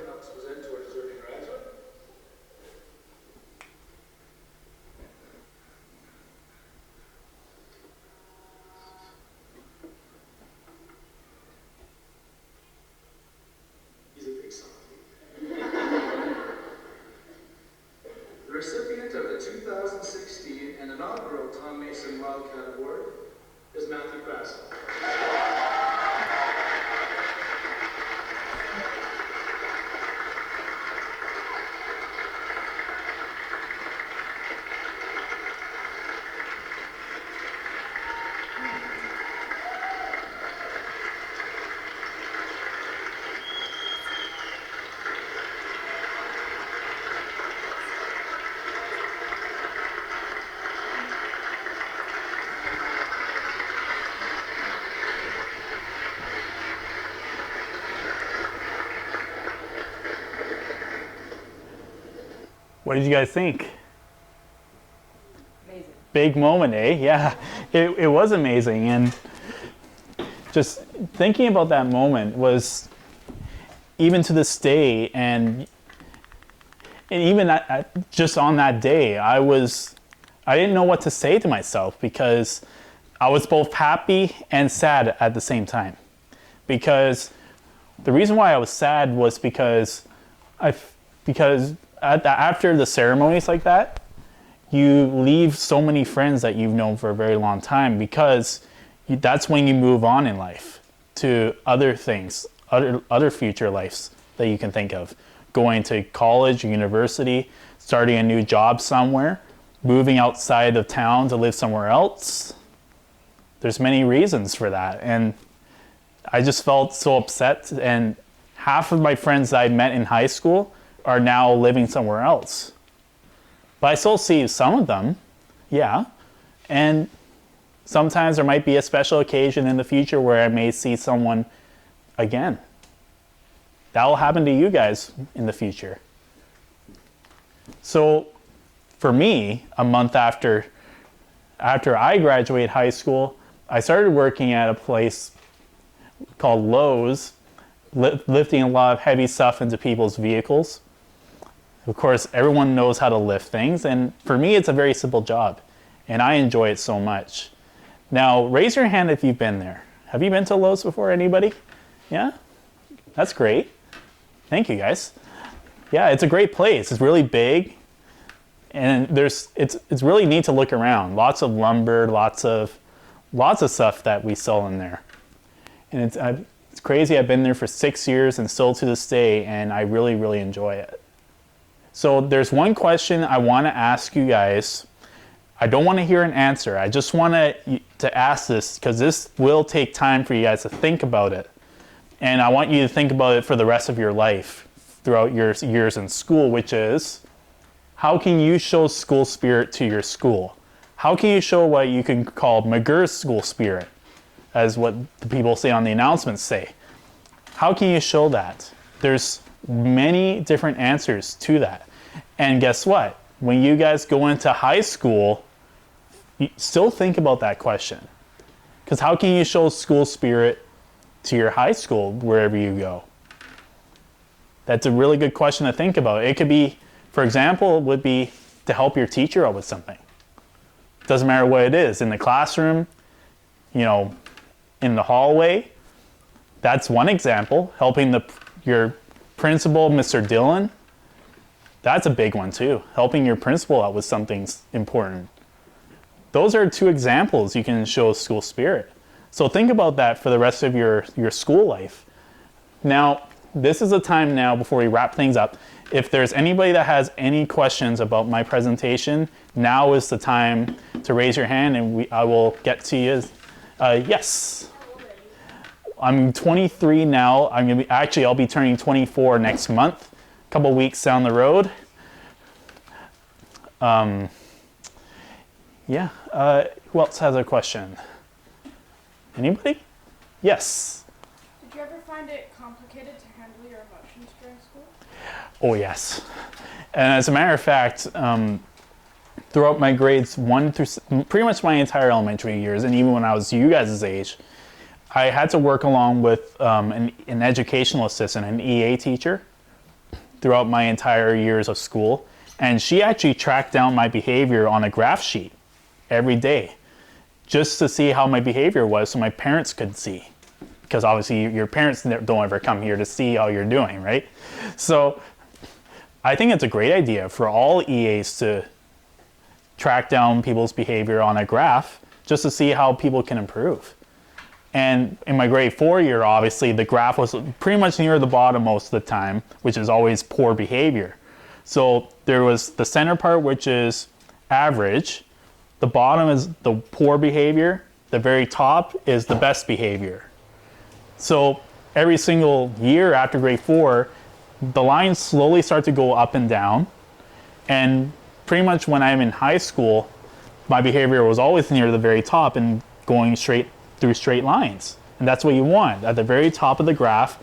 Speaker 2: Now to present to our deserving graduate. He's a big softie. The recipient of the 2016 and inaugural Tom Mason Wildcat Award is Matthew Krastel.
Speaker 1: What did you guys think?
Speaker 5: Amazing.
Speaker 1: Big moment, eh? Yeah, it was amazing. And just thinking about that moment was, even to this day, and even just on that day, I didn't know what to say to myself, because I was both happy and sad at the same time. Because the reason why I was sad was because after the ceremonies like that, you leave so many friends that you've known for a very long time, because that's when you move on in life to other things, other future lives that you can think of. Going to college, university, starting a new job somewhere, moving outside of town to live somewhere else. There's many reasons for that. And I just felt so upset. And half of my friends that I met in high school are now living somewhere else. But I still see some of them, yeah. And sometimes there might be a special occasion in the future where I may see someone again. That will happen to you guys in the future. So for me, a month after I graduated high school, I started working at a place called Lowe's, lifting a lot of heavy stuff into people's vehicles. Of course, everyone knows how to lift things, and for me, it's a very simple job, and I enjoy it so much. Now, raise your hand if you've been there. Have you been to Lowe's before, anybody? Yeah? That's great. Thank you, guys. Yeah, it's a great place. It's really big, and it's really neat to look around. Lots of lumber, lots of stuff that we sell in there. And it's crazy. I've been there for 6 years and still to this day, and I really, really enjoy it. So there's one question I want to ask you guys. I don't want to hear an answer. I just want to ask this, because this will take time for you guys to think about it. And I want you to think about it for the rest of your life, throughout your years in school, which is, how can you show school spirit to your school? How can you show what you can call McGirr's school spirit, as what the people say on the announcements say? How can you show that? There's many different answers to that. And guess what? When you guys go into high school, you still think about that question. Because how can you show school spirit to your high school wherever you go? That's a really good question to think about. It could be, for example, would be to help your teacher out with something. Doesn't matter what it is, in the classroom, in the hallway. That's one example. Helping your principal, Mr. Dillon. That's a big one too. Helping your principal out with something important. Those are two examples you can show school spirit. So think about that for the rest of your school life. Now, this is a time now before we wrap things up. If there's anybody that has any questions about my presentation, now is the time to raise your hand and I will get to you. Yes. I'm 23 now. I'll be turning 24 next month, a couple weeks down the road. Yeah. Who else has a question? Anybody? Yes.
Speaker 9: Did you ever find it complicated to handle your emotions during school?
Speaker 1: Oh, yes. And as a matter of fact, throughout my grades 1 through pretty much my entire elementary years, and even when I was you guys' age, I had to work along with an educational assistant, an EA teacher, throughout my entire years of school. And she actually tracked down my behavior on a graph sheet every day just to see how my behavior was so my parents could see. Because obviously your parents don't ever come here to see how you're doing, right? So I think it's a great idea for all EAs to track down people's behavior on a graph just to see how people can improve. And in my grade 4 year, obviously, the graph was pretty much near the bottom most of the time, which is always poor behavior. So there was the center part, which is average. The bottom is the poor behavior. The very top is the best behavior. So every single year after grade 4, the lines slowly start to go up and down. And pretty much when I'm in high school, my behavior was always near the very top and going straight through straight lines. And that's what you want. At the very top of the graph,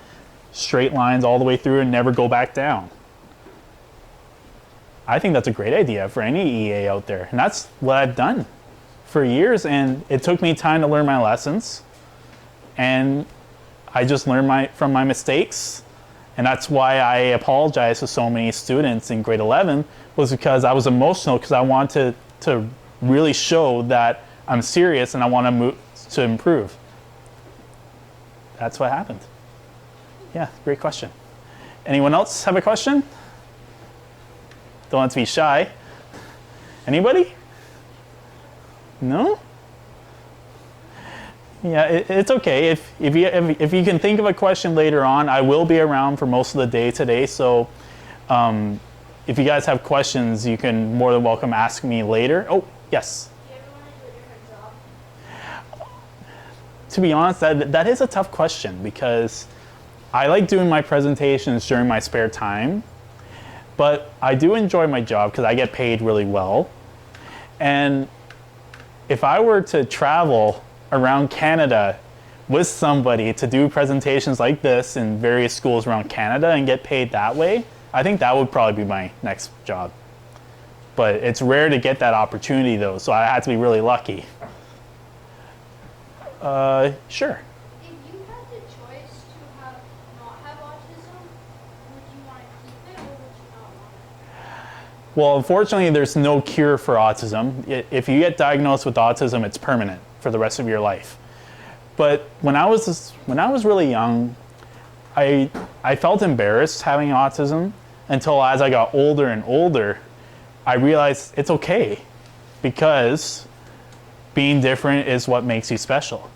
Speaker 1: straight lines all the way through and never go back down. I think that's a great idea for any EA out there. And that's what I've done for years. And it took me time to learn my lessons. And I just learned from my mistakes. And that's why I apologize to so many students in grade 11, was because I was emotional because I wanted to really show that I'm serious and I want to improve. That's what happened. Yeah, great question. Anyone else have a question? Don't want to be shy. Anybody? No? Yeah, it's okay. If you can think of a question later on, I will be around for most of the day today. So if you guys have questions, you can more than welcome ask me later. Oh, yes.
Speaker 6: Do you ever want to do a different job?
Speaker 1: To be honest, that is a tough question because I like doing my presentations during my spare time, but I do enjoy my job because I get paid really well. And if I were to travel around Canada with somebody to do presentations like this in various schools around Canada and get paid that way, I think that would probably be my next job. But it's rare to get that opportunity though, so I had to be really lucky. Sure.
Speaker 6: If you had the choice to not have autism, would you want to keep it or would you not want it?
Speaker 1: Well, unfortunately, there's no cure for autism. If you get diagnosed with autism, it's permanent for the rest of your life. But when I was really young, I felt embarrassed having autism until as I got older and older, I realized it's okay because being different is what makes you special.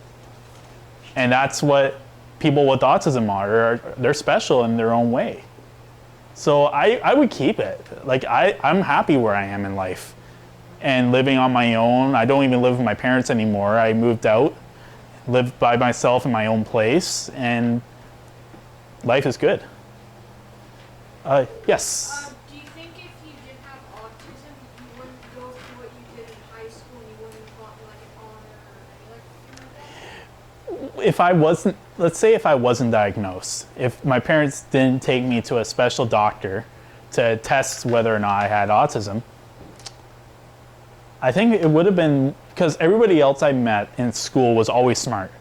Speaker 1: And that's what people with autism are. They're special in their own way. So I would keep it. Like I'm happy where I am in life and living on my own. I don't even live with my parents anymore. I moved out, lived by myself in my own place, and life is good. Yes?
Speaker 9: Do you think if you didn't have autism, you wouldn't go through what you did in high school and you wouldn't have gotten like an honor or anything like that?
Speaker 1: If I wasn't, let's say if I wasn't diagnosed, if my parents didn't take me to a special doctor to test whether or not I had autism, I think it would have been, because everybody else I met in school was always smart.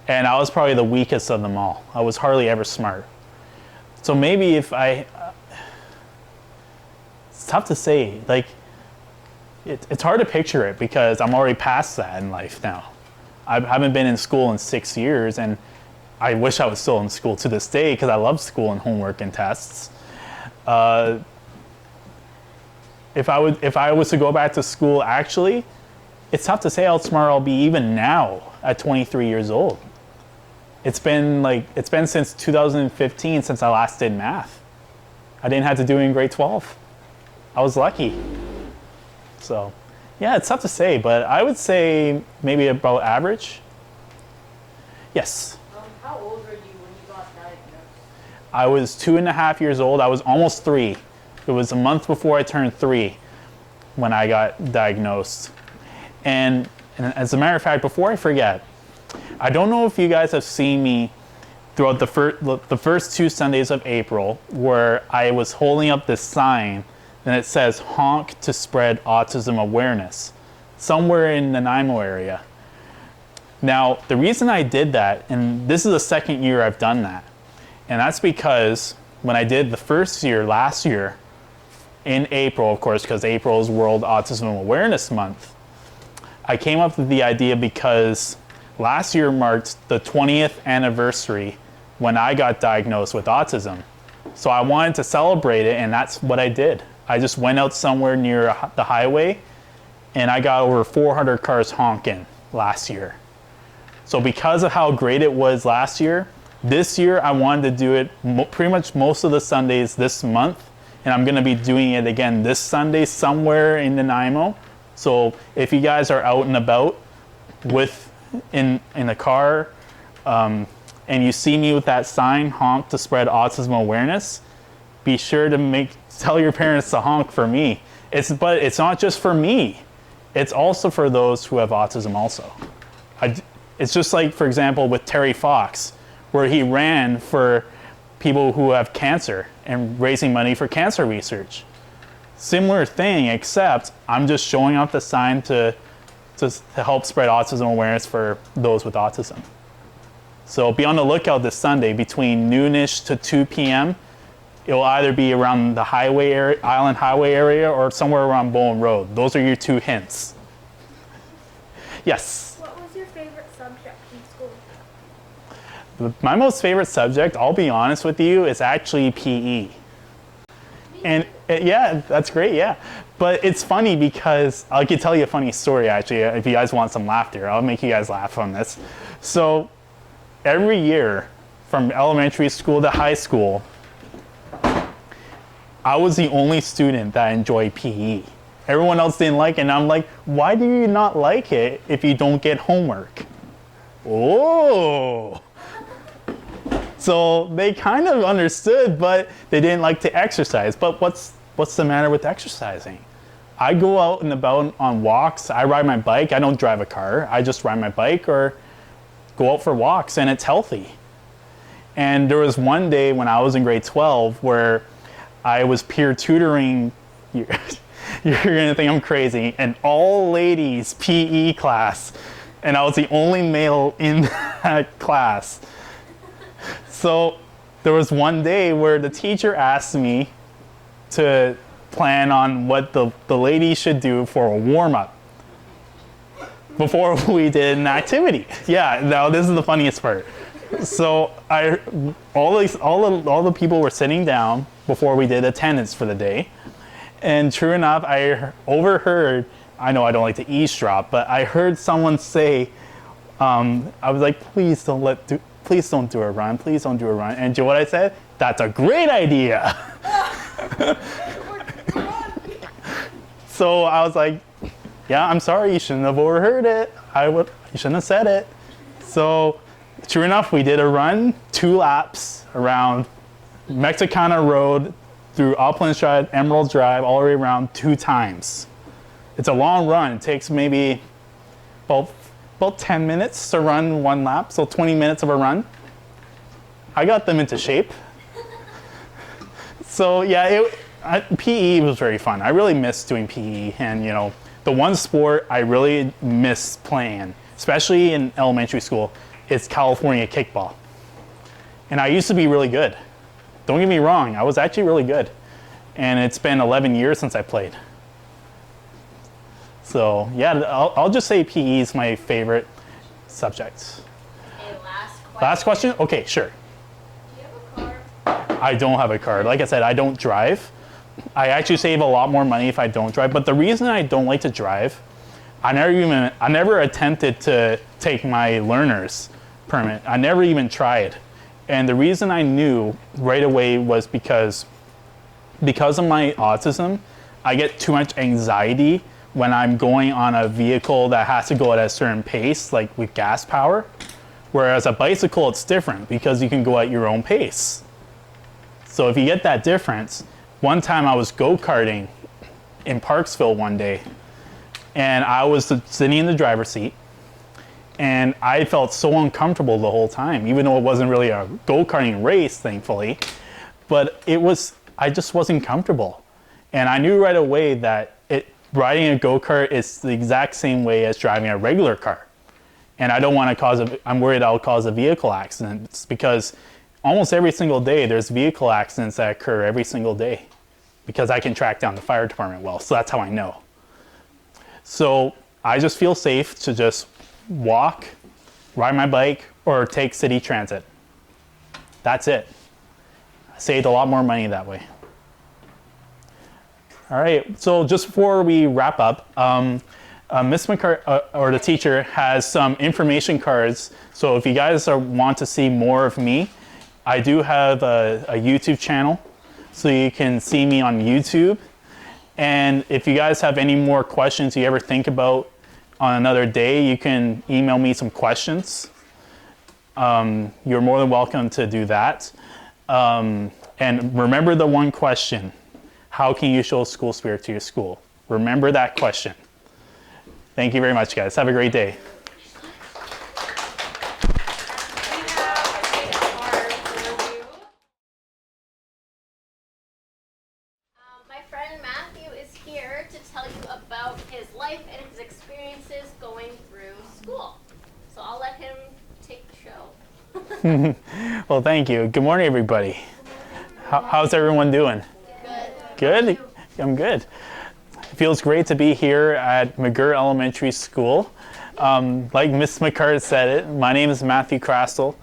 Speaker 1: And I was probably the weakest of them all. I was hardly ever smart. So maybe if it's tough to say, like, it's hard to picture it because I'm already past that in life now. I haven't been in school in 6 years, and I wish I was still in school to this day because I love school and homework and tests. If I was to go back to school, actually, it's tough to say how smart I'll be even now at 23 years old. It's been since 2015 since I last did math. I didn't have to do it in grade 12. I was lucky. So, yeah, it's tough to say, but I would say maybe about average. Yes.
Speaker 8: How old were you when you got diagnosed?
Speaker 1: I was 2.5 years old. I was almost 3. It was a month before I turned 3 when I got diagnosed. And as a matter of fact, before I forget, I don't know if you guys have seen me throughout the first 2 Sundays of April where I was holding up this sign and it says honk to spread autism awareness somewhere in the Nanaimo area. Now, the reason I did that, and this is the second year I've done that, and that's because when I did the first year, last year, in April, of course, because April is World Autism Awareness Month, I came up with the idea because last year marked the 20th anniversary when I got diagnosed with autism. So I wanted to celebrate it, and that's what I did. I just went out somewhere near the highway, and I got over 400 cars honking last year. So because of how great it was last year, this year I wanted to do it pretty much most of the Sundays this month, and I'm going to be doing it again this Sunday somewhere in Nanaimo. So if you guys are out and about in a car and you see me with that sign, honk to spread autism awareness, be sure to tell your parents to honk for me. But it's not just for me. It's also for those who have autism also. It's just like, for example, with Terry Fox, where he ran for people who have cancer and raising money for cancer research. Similar thing, except I'm just showing off the sign to help spread autism awareness for those with autism. So be on the lookout this Sunday between noonish to 2 p.m. It will either be around the highway area, Island Highway area, or somewhere around Bowen Road. Those are your 2 hints. Yes?
Speaker 9: What was your favorite subject in school?
Speaker 1: My most favorite subject, I'll be honest with you, is actually PE. And yeah, that's great, yeah. But it's funny because I could tell you a funny story actually, if you guys want some laughter. I'll make you guys laugh on this. So every year from elementary school to high school, I was the only student that enjoyed PE. Everyone else didn't like it, and I'm like, why do you not like it if you don't get homework? Oh! So they kind of understood, but they didn't like to exercise. But what's the matter with exercising? I go out and about on walks. I ride my bike. I don't drive a car. I just ride my bike or go out for walks, and it's healthy. And there was one day when I was in grade 12 where I was peer tutoring. You're gonna think I'm crazy. An all ladies PE class, and I was the only male in that class. So there was one day where the teacher asked me to plan on what the ladies should do for a warm-up before we did an activity. Yeah, now this is the funniest part. So all the people were sitting down before we did attendance for the day. And true enough, I overheard, I know I don't like to eavesdrop, but I heard someone say, I was like, please don't do a run, please don't do a run. And do you know what I said? That's a great idea. So I was like, yeah, I'm sorry, you shouldn't have overheard it. You shouldn't have said it. So true enough, we did a run, 2 laps around Mexicana Road through Uplands Drive, Emerald Drive, all the way around 2 times. It's a long run. It takes maybe about 10 minutes to run 1 lap, so 20 minutes of a run. I got them into shape. So yeah, PE was very fun. I really miss doing PE, and you know, the one sport I really miss playing, especially in elementary school, is California kickball. And I used to be really good. Don't get me wrong, I was actually really good. And it's been 11 years since I played. So yeah, I'll just say PE is my favorite subject.
Speaker 4: Okay, last question.
Speaker 1: Last question? Okay, sure.
Speaker 4: Do you have a car?
Speaker 1: I don't have a car. Like I said, I don't drive. I actually save a lot more money if I don't drive. But the reason I don't like to drive, I never attempted to take my learner's permit. I never even tried. And the reason I knew right away was because of my autism, I get too much anxiety when I'm going on a vehicle that has to go at a certain pace, like with gas power. Whereas a bicycle, it's different because you can go at your own pace. So if you get that difference, one time I was go-karting in Parksville one day, and I was sitting in the driver's seat, and I felt so uncomfortable the whole time, even though it wasn't really a go-karting race, thankfully, but I just wasn't comfortable. And I knew right away that riding a go-kart is the exact same way as driving a regular car. And I don't want to I'm worried I'll cause a vehicle accident. It's because almost every single day there's vehicle accidents that occur every single day because I can track down the fire department well. So that's how I know. So I just feel safe to just walk, ride my bike, or take city transit. That's it. I saved a lot more money that way. All right, so just before we wrap up, Miss McGirr, or the teacher, has some information cards. So if you guys want to see more of me, I do have a YouTube channel, so you can see me on YouTube. And if you guys have any more questions you ever think about on another day, you can email me some questions. You're more than welcome to do that. And remember the one question: how can you show school spirit to your school? Remember that question. Thank you very much, guys. Have a great day.
Speaker 4: My friend Matthew is here to tell you about his life and his experiences going through school. So I'll let him take the show.
Speaker 1: Well, thank you. Good morning, everybody. How's everyone doing? Good? I'm good. It feels great to be here at McGirr Elementary School. Like Miss McGirr said it, my name is Matthew Krastel,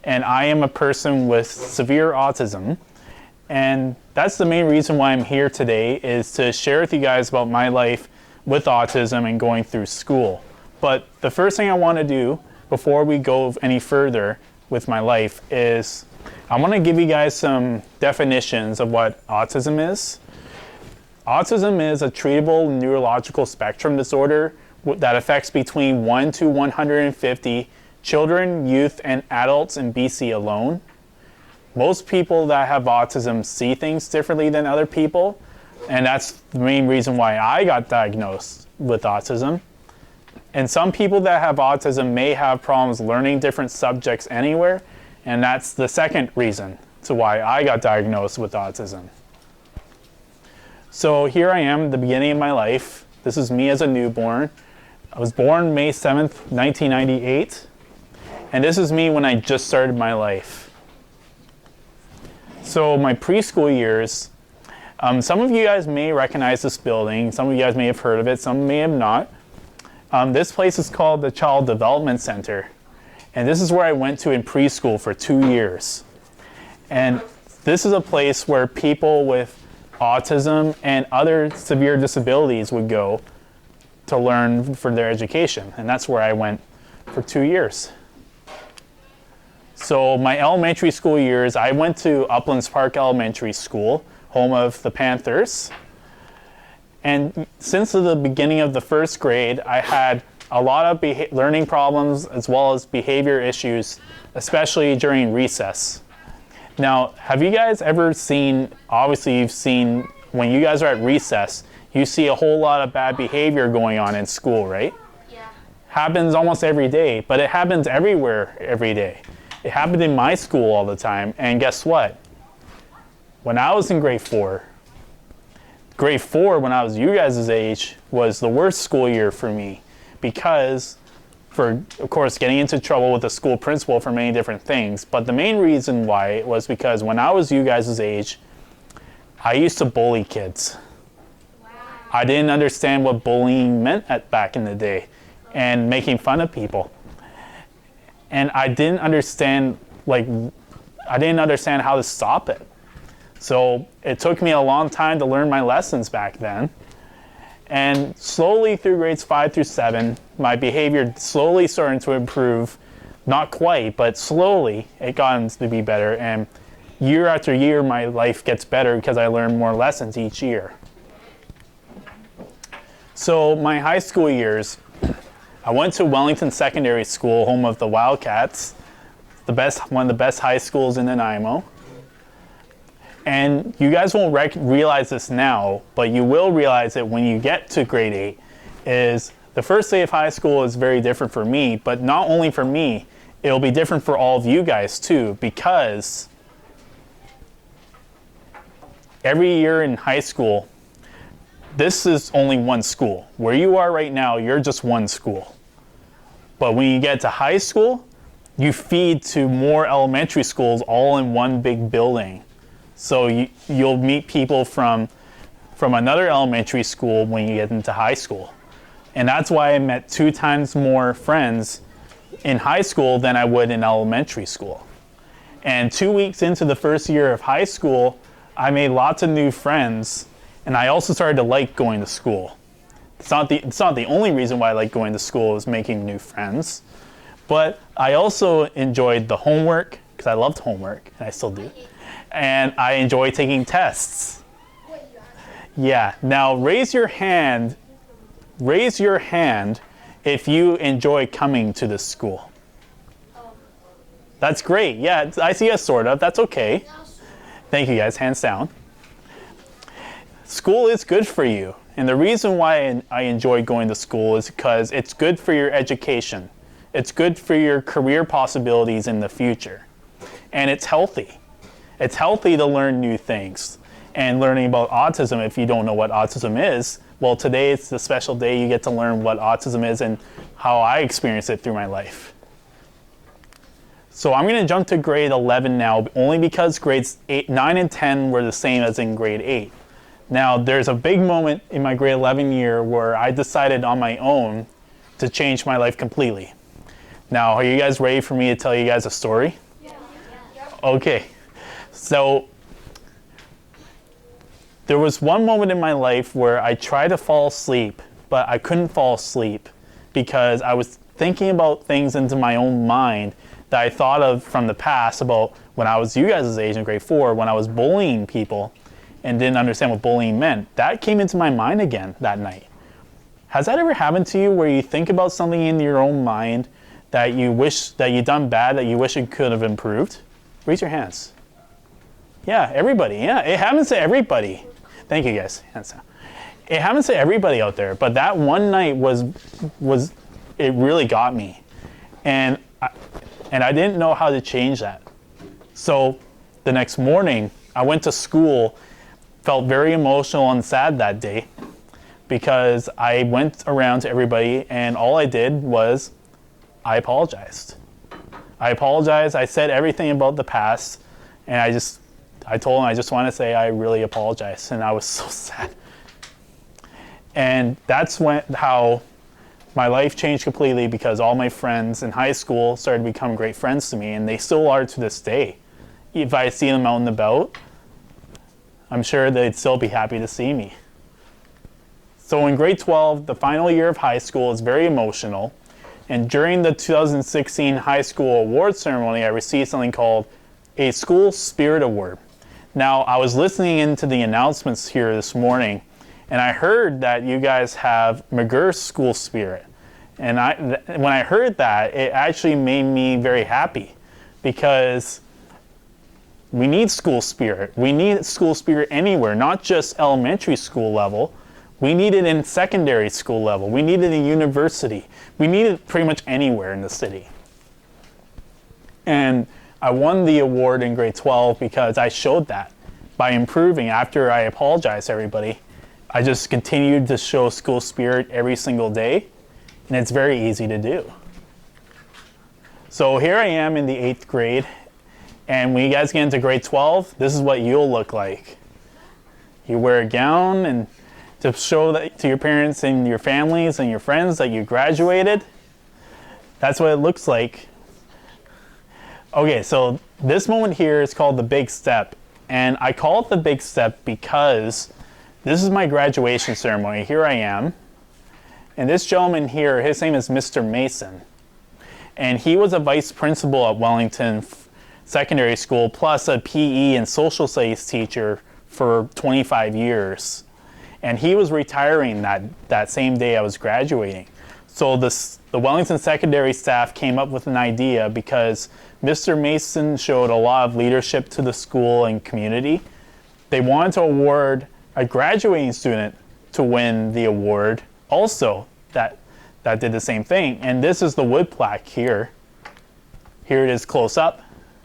Speaker 1: and I am a person with severe autism. And that's the main reason why I'm here today, is to share with you guys about my life with autism and going through school. But the first thing I want to do before we go any further with my life is I want to give you guys some definitions of what autism is. Autism is a treatable neurological spectrum disorder that affects between 1 to 150 children, youth, and adults in BC alone. Most people that have autism see things differently than other people, and that's the main reason why I got diagnosed with autism. And some people that have autism may have problems learning different subjects anywhere, and that's the second reason to why I got diagnosed with autism. So here I am at the beginning of my life. This is me as a newborn. I was born May 7th, 1998. And this is me when I just started my life. So my preschool years, some of you guys may recognize this building. Some of you guys may have heard of it. Some may have not. This place is called the Child Development Center. And this is where I went to in preschool for 2 years. And this is a place where people with autism and other severe disabilities would go to learn for their education. And that's where I went for 2 years. So my elementary school years, I went to Uplands Park Elementary School, home of the Panthers. And since the beginning of the first grade, I had a lot of learning problems as well as behavior issues, especially during recess. Now, have you guys ever seen, obviously you've seen, when you guys are at recess, you see a whole lot of bad behavior going on in school, right?
Speaker 4: Yeah.
Speaker 1: Happens almost every day, but it happens everywhere every day. It happened in my school all the time, and guess what? When I was in grade 4, when I was you guys' age, was the worst school year for me because, for, of course, getting into trouble with the school principal for many different things. But the main reason why was because when I was you guys' age, I used to bully kids.
Speaker 4: Wow.
Speaker 1: I didn't understand what bullying meant back in the day and making fun of people. And I didn't understand how to stop it. So it took me a long time to learn my lessons back then. And slowly through grades 5 through 7, my behavior slowly started to improve. Not quite, but slowly it got to be better. And year after year, my life gets better because I learn more lessons each year. So my high school years, I went to Wellington Secondary School, home of the Wildcats, one of the best high schools in Nanaimo. And you guys won't realize this now, but you will realize it when you get to grade 8, is the first day of high school is very different for me, but not only for me, it'll be different for all of you guys too, because every year in high school, this is only one school. Where you are right now, you're just one school. But when you get to high school, you feed to more elementary schools all in one big building. So you'll meet people from another elementary school when you get into high school. And that's why I met 2 times more friends in high school than I would in elementary school. And 2 weeks into the first year of high school, I made lots of new friends, and I also started to like going to school. It's not the only reason why I like going to school is making new friends, but I also enjoyed the homework, because I loved homework, and I still do. And I enjoy taking tests. Yeah, now raise your hand if you enjoy coming to this school. That's great, yeah, I see a sort of, that's okay. Thank you guys, hands down. School is good for you, and the reason why I enjoy going to school is because it's good for your education. It's good for your career possibilities in the future, and it's healthy. It's healthy to learn new things. And learning about autism, if you don't know what autism is, well, today it's the special day you get to learn what autism is and how I experience it through my life. So I'm going to jump to grade 11 now, only because grades 9 and 10 were the same as in grade 8. Now, there's a big moment in my grade 11 year where I decided on my own to change my life completely. Now, are you guys ready for me to tell you guys a story? Yeah. Okay. So there was one moment in my life where I tried to fall asleep, but I couldn't fall asleep because I was thinking about things into my own mind that I thought of from the past about when I was you guys' age in grade 4, when I was bullying people and didn't understand what bullying meant. That came into my mind again that night. Has that ever happened to you where you think about something in your own mind that you wish that you'd done bad, that you wish it could have improved? Raise your hands. Yeah, everybody. Yeah, it happens to everybody. Thank you, guys. Hands down. It happens to everybody out there, but that one night was it really got me, and I didn't know how to change that. So the next morning, I went to school, felt very emotional and sad that day, because I went around to everybody, and all I did was I apologized. I said everything about the past, and I told him I just want to say I really apologize, and I was so sad. And that's how my life changed completely, because all my friends in high school started to become great friends to me, and they still are to this day. If I see them out and about, I'm sure they'd still be happy to see me. So in grade 12, the final year of high school is very emotional, and during the 2016 high school award ceremony, I received something called a School Spirit Award. Now, I was listening into the announcements here this morning, and I heard that you guys have McGirr School Spirit. And when I heard that, it actually made me very happy, because we need school spirit. We need school spirit anywhere, not just elementary school level. We need it in secondary school level. We need it in university. We need it pretty much anywhere in the city. And I won the award in grade 12 because I showed that by improving. After I apologized to everybody, I just continued to show school spirit every single day, and it's very easy to do. So here I am in the 8th grade, and when you guys get into grade 12, this is what you'll look like. You wear a gown and to show that to your parents and your families and your friends that you graduated. That's what it looks like. Okay, so this moment here is called the big step, and I call it the big step because This is my graduation ceremony. Here I am. And this gentleman here, his name is Mr. Mason. And he was a vice principal at Wellington Secondary School, plus a PE and social studies teacher for 25 years. And he was retiring that same day I was graduating. So the Wellington Secondary staff came up with an idea because Mr. Mason showed a lot of leadership to the school and community. They wanted to award a graduating student to win the award also that did the same thing. And this is the wood plaque here. Here it is close up.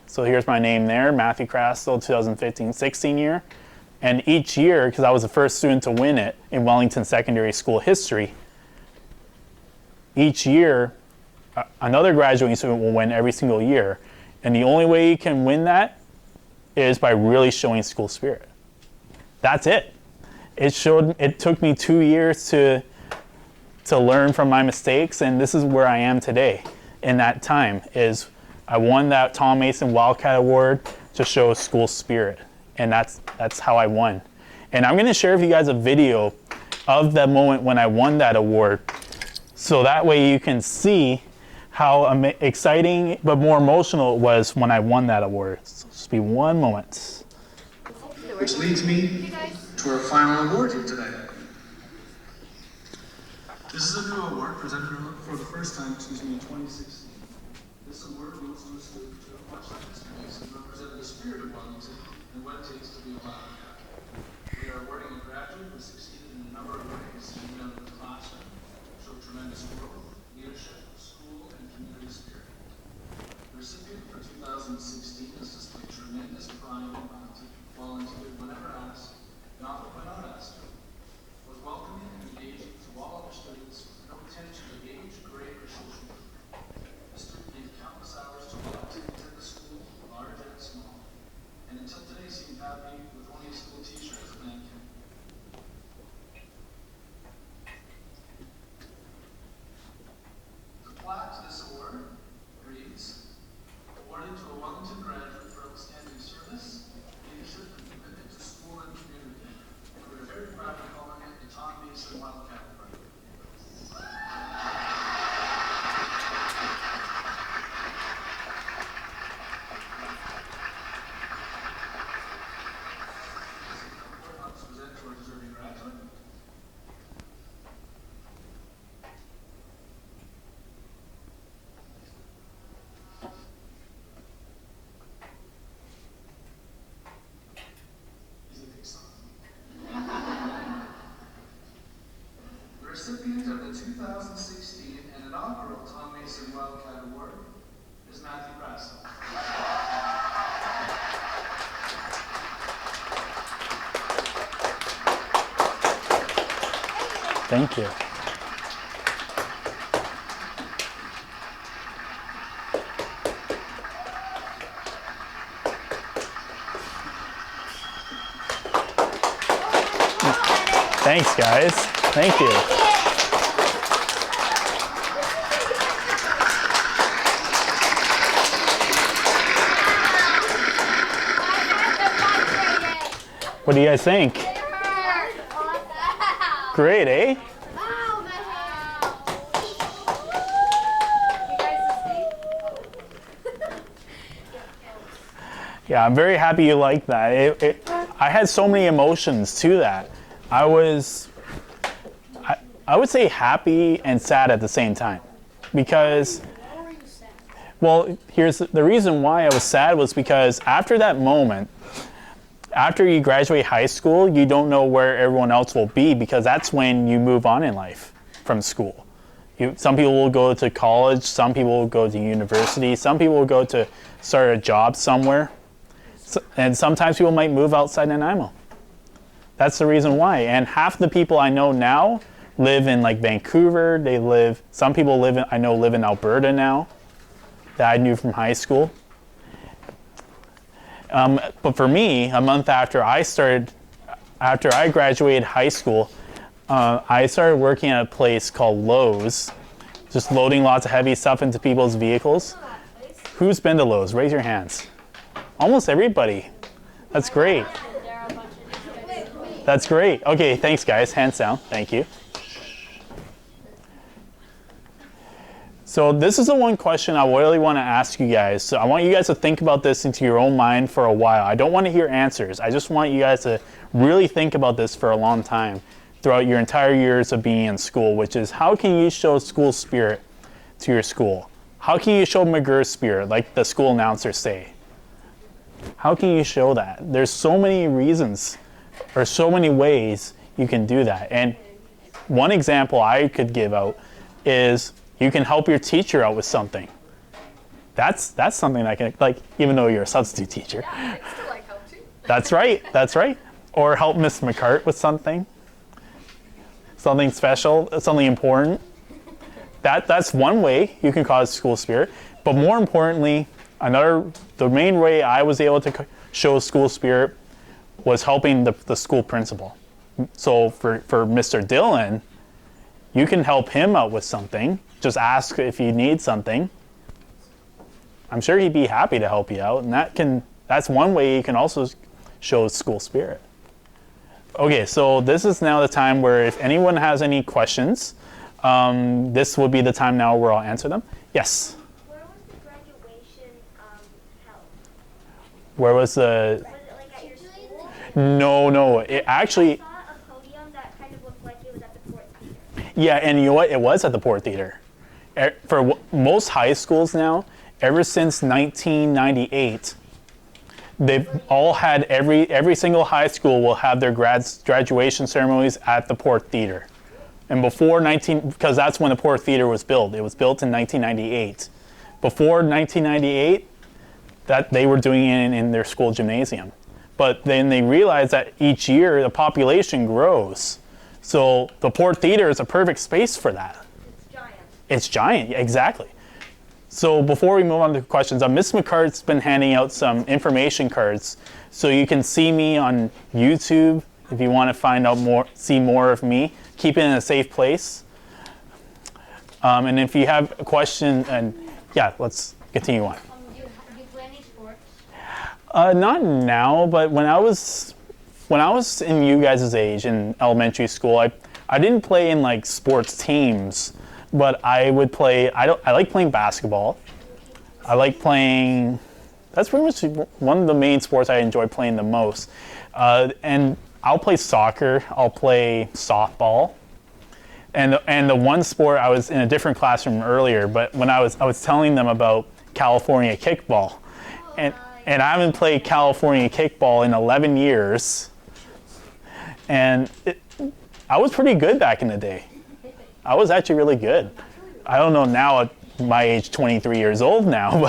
Speaker 1: So here's my name there, Matthew Krastel, 2015-16 year. And each year, because I was the first student to win it in Wellington Secondary School history, each year another graduating student will win every single year. And the only way you can win that is by really showing school spirit. That's it. It took me 2 years to learn from my mistakes, and this is where I am today. In that time is I won that Tom Mason Wildcat Award to show school spirit, and that's how I won. And I'm going to share with you guys a video of the moment when I won that award, so that way you can see how exciting but more emotional it was when I won that award. So just be one moment.
Speaker 2: Which leads me to our final award here today. This is a new award presented for the first time, in 2016. This award goes to a student who, much like Mr. Mason, represented the spirit of Wellington and what it takes to be a wildcat. We are awarding a graduate who succeeded in a number of ways, even out of the classroom, showed tremendous growth, leadership, school, and community spirit. The recipient for 2016 has displayed tremendous pride and volunteered whenever asked, and often when not asked, was welcoming and engaging to all other students with no attention to age, grade, or social group. The student gave countless hours to all activities at the school, large and small, and until today seemed happy with only a school t-shirt as a mannequin. The plaque to this award reads, awarded to a Wellington graduate for outstanding service, leadership, and commitment to school and community. We are very proud of calling it the Tom Mason Wildcat Award. Let's present to our deserving graduate. He's a big son. The recipient of the 2016 and inaugural Tom Mason Wildcat Award is Matthew Krastel.
Speaker 1: Thank you. Thanks, guys. Thank you. What do you guys think? Great, eh? Yeah, I'm very happy you like that. I had so many emotions to that. I would say happy and sad at the same time, because, well, here's the reason why I was sad was because after that moment, after you graduate high school, you don't know where everyone else will be, because that's when you move on in life from school. Some people will go to college, some people will go to university, some people will go to start a job somewhere, and sometimes people might move outside Nanaimo. That's the reason why. And half the people I know now live in like Vancouver. Some people I know live in Alberta now that I knew from high school. But for me, a month after I graduated high school, I started working at a place called Lowe's, just loading lots of heavy stuff into people's vehicles. Who's been to Lowe's? Raise your hands. Almost everybody. That's great. That's great. Okay, thanks guys. Hands down. Thank you. So this is the one question I really want to ask you guys. So I want you guys to think about this into your own mind for a while. I don't want to hear answers. I just want you guys to really think about this for a long time throughout your entire years of being in school, which is how can you show school spirit to your school? How can you show McGirr spirit, like the school announcers say? How can you show that? There's so many reasons or so many ways you can do that. And one example I could give out is you can help your teacher out with something. That's something I can, like, even though you're a substitute teacher.
Speaker 9: Yeah, it's still like help too.
Speaker 1: That's right, that's right. Or help Miss McCart with something. Something special, something important. That's one way you can cause school spirit. But more importantly, the main way I was able to show school spirit was helping the school principal. So for Mr. Dillon, you can help him out with something. Just ask if you need something. I'm sure he'd be happy to help you out, and that's one way you can also show school spirit. Okay, so this is now the time where if anyone has any questions, this would be the time now where I'll answer them. Yes?
Speaker 6: Where was the graduation held?
Speaker 1: Where was the...
Speaker 6: Was it like at your school?
Speaker 1: No, it actually...
Speaker 6: I saw a podium that kind of looked like it was at the Port Theater.
Speaker 1: Yeah, and you know what? It was at the Port Theater. For most high schools now, ever since 1998, they've all had, every single high school will have their graduation ceremonies at the Port Theater. And because that's when the Port Theater was built. It was built in 1998. Before 1998, that they were doing it in their school gymnasium. But then they realized that each year the population grows. So the Port Theater is a perfect space for that. It's giant, yeah, exactly. So before we move on to questions, Miss McCart's been handing out some information cards. So you can see me on YouTube if you want to find out more, see more of me. Keep it in a safe place. And if you have a question, and yeah, let's continue on.
Speaker 6: Do you play any sports?
Speaker 1: Not now, but when I was in you guys' age in elementary school, I didn't play in like sports teams. But I would play, I like playing basketball. I like playing, that's pretty much one of the main sports I enjoy playing the most. And I'll play soccer, I'll play softball. And the one sport, I was in a different classroom earlier, but when I was telling them about California kickball. And I haven't played California kickball in 11 years. And I was pretty good back in the day. I was actually really good. I don't know now at my age, 23 years old now,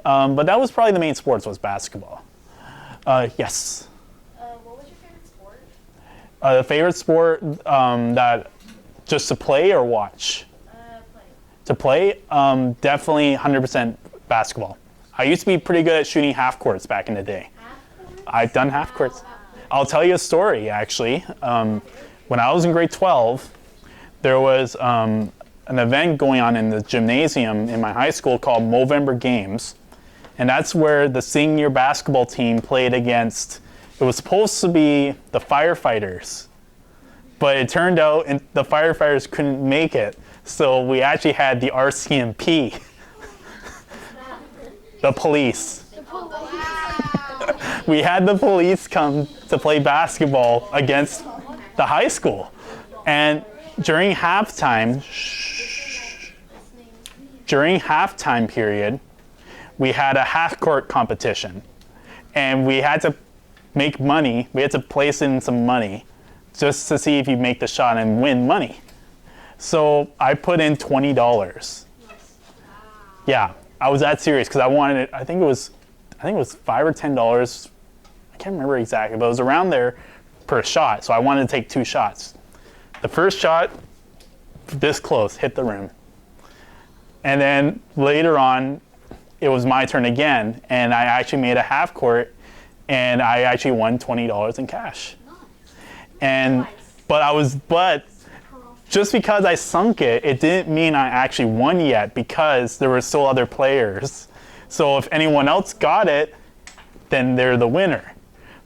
Speaker 1: but that was probably the main sports was basketball. Yes?
Speaker 6: What was your favorite sport?
Speaker 1: The favorite sport that just to play or watch?
Speaker 6: Play.
Speaker 1: To play, definitely 100% basketball. I used to be pretty good at shooting half courts back in the day.
Speaker 6: Half court?
Speaker 1: I've done half courts. I'll tell you a story actually. When I was in grade 12, there was an event going on in the gymnasium in my high school called Movember Games. And that's where the senior basketball team played against, it was supposed to be the firefighters. But it turned out the firefighters couldn't make it. So we actually had the RCMP, the police. We had the police come to play basketball against the high school. And during halftime period, we had a half-court competition. And we had to make money. We had to place in some money just to see if you make the shot and win money. So I put in $20. Yeah, I was that serious because I wanted it. I think it was $5 or $10. I can't remember exactly, but it was around there per shot. So I wanted to take 2 shots. The first shot, this close, hit the rim. And then later on, it was my turn again, and I actually made a half court, and I actually won $20 in cash. But just because I sunk it, it didn't mean I actually won yet because there were still other players. So if anyone else got it, then they're the winner.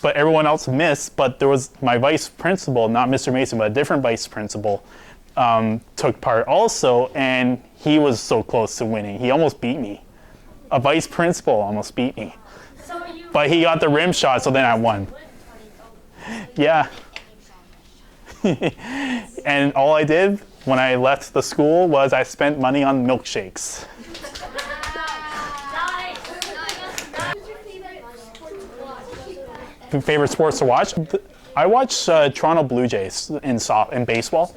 Speaker 1: but everyone else missed. But there was my vice principal, not Mr. Mason, but a different vice principal, took part also, and he was so close to winning. He almost beat me. A vice principal almost beat me. But he got the rim shot, so then I won. Yeah. And all I did when I left the school was I spent money on milkshakes. Favorite sports to watch? I watch Toronto Blue Jays in baseball.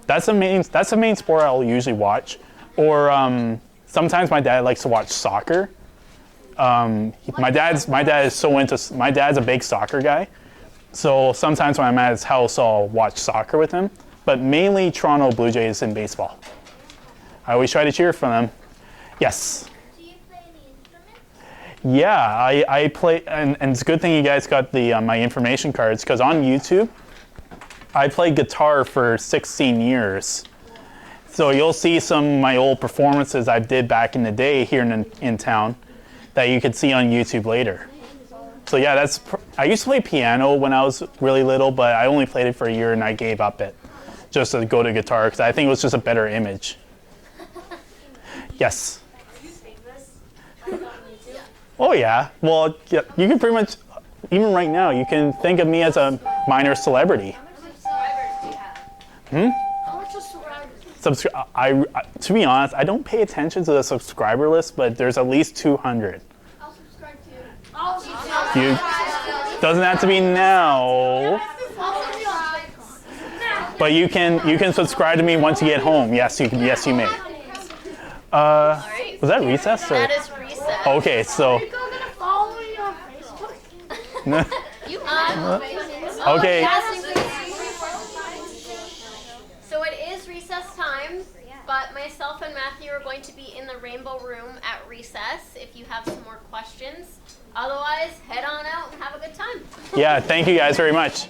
Speaker 1: That's the main sport I'll usually watch. Or sometimes my dad likes to watch soccer. My dad's a big soccer guy. So sometimes when I'm at his house, I'll watch soccer with him. But mainly Toronto Blue Jays in baseball. I always try to cheer for them. Yes.
Speaker 6: Do you play any instruments?
Speaker 1: Yeah, I play, and it's a good thing you guys got the my information cards, because on YouTube, I played guitar for 16 years. So you'll see some of my old performances I did back in the day here in town that you could see on YouTube later. So yeah, I used to play piano when I was really little, but I only played it for a year and I gave up it just to go to guitar, because I think it was just a better image. Yes?
Speaker 9: Are you famous? Like on YouTube?
Speaker 1: Oh yeah, well, yeah, you can pretty much, even right now, you can think of me as a minor celebrity.
Speaker 9: How many subscribers do you have? How much subscribers?
Speaker 1: To be honest, I don't pay attention to the subscriber list, but there's at least 200.
Speaker 9: I'll subscribe to you. I'll subscribe.
Speaker 1: Doesn't have to be now, but you can subscribe to me once you get home. Yes, you can. Yes, you may. Was that recess? Or?
Speaker 4: That is recess.
Speaker 1: Okay, so.
Speaker 9: You're gonna follow me on Facebook?
Speaker 4: You can.
Speaker 1: Okay.
Speaker 4: So it is recess time, but myself and Matthew are going to be in the Rainbow Room at recess if you have some more questions. Otherwise, head on out and have a good time.
Speaker 1: Yeah, thank you guys very much.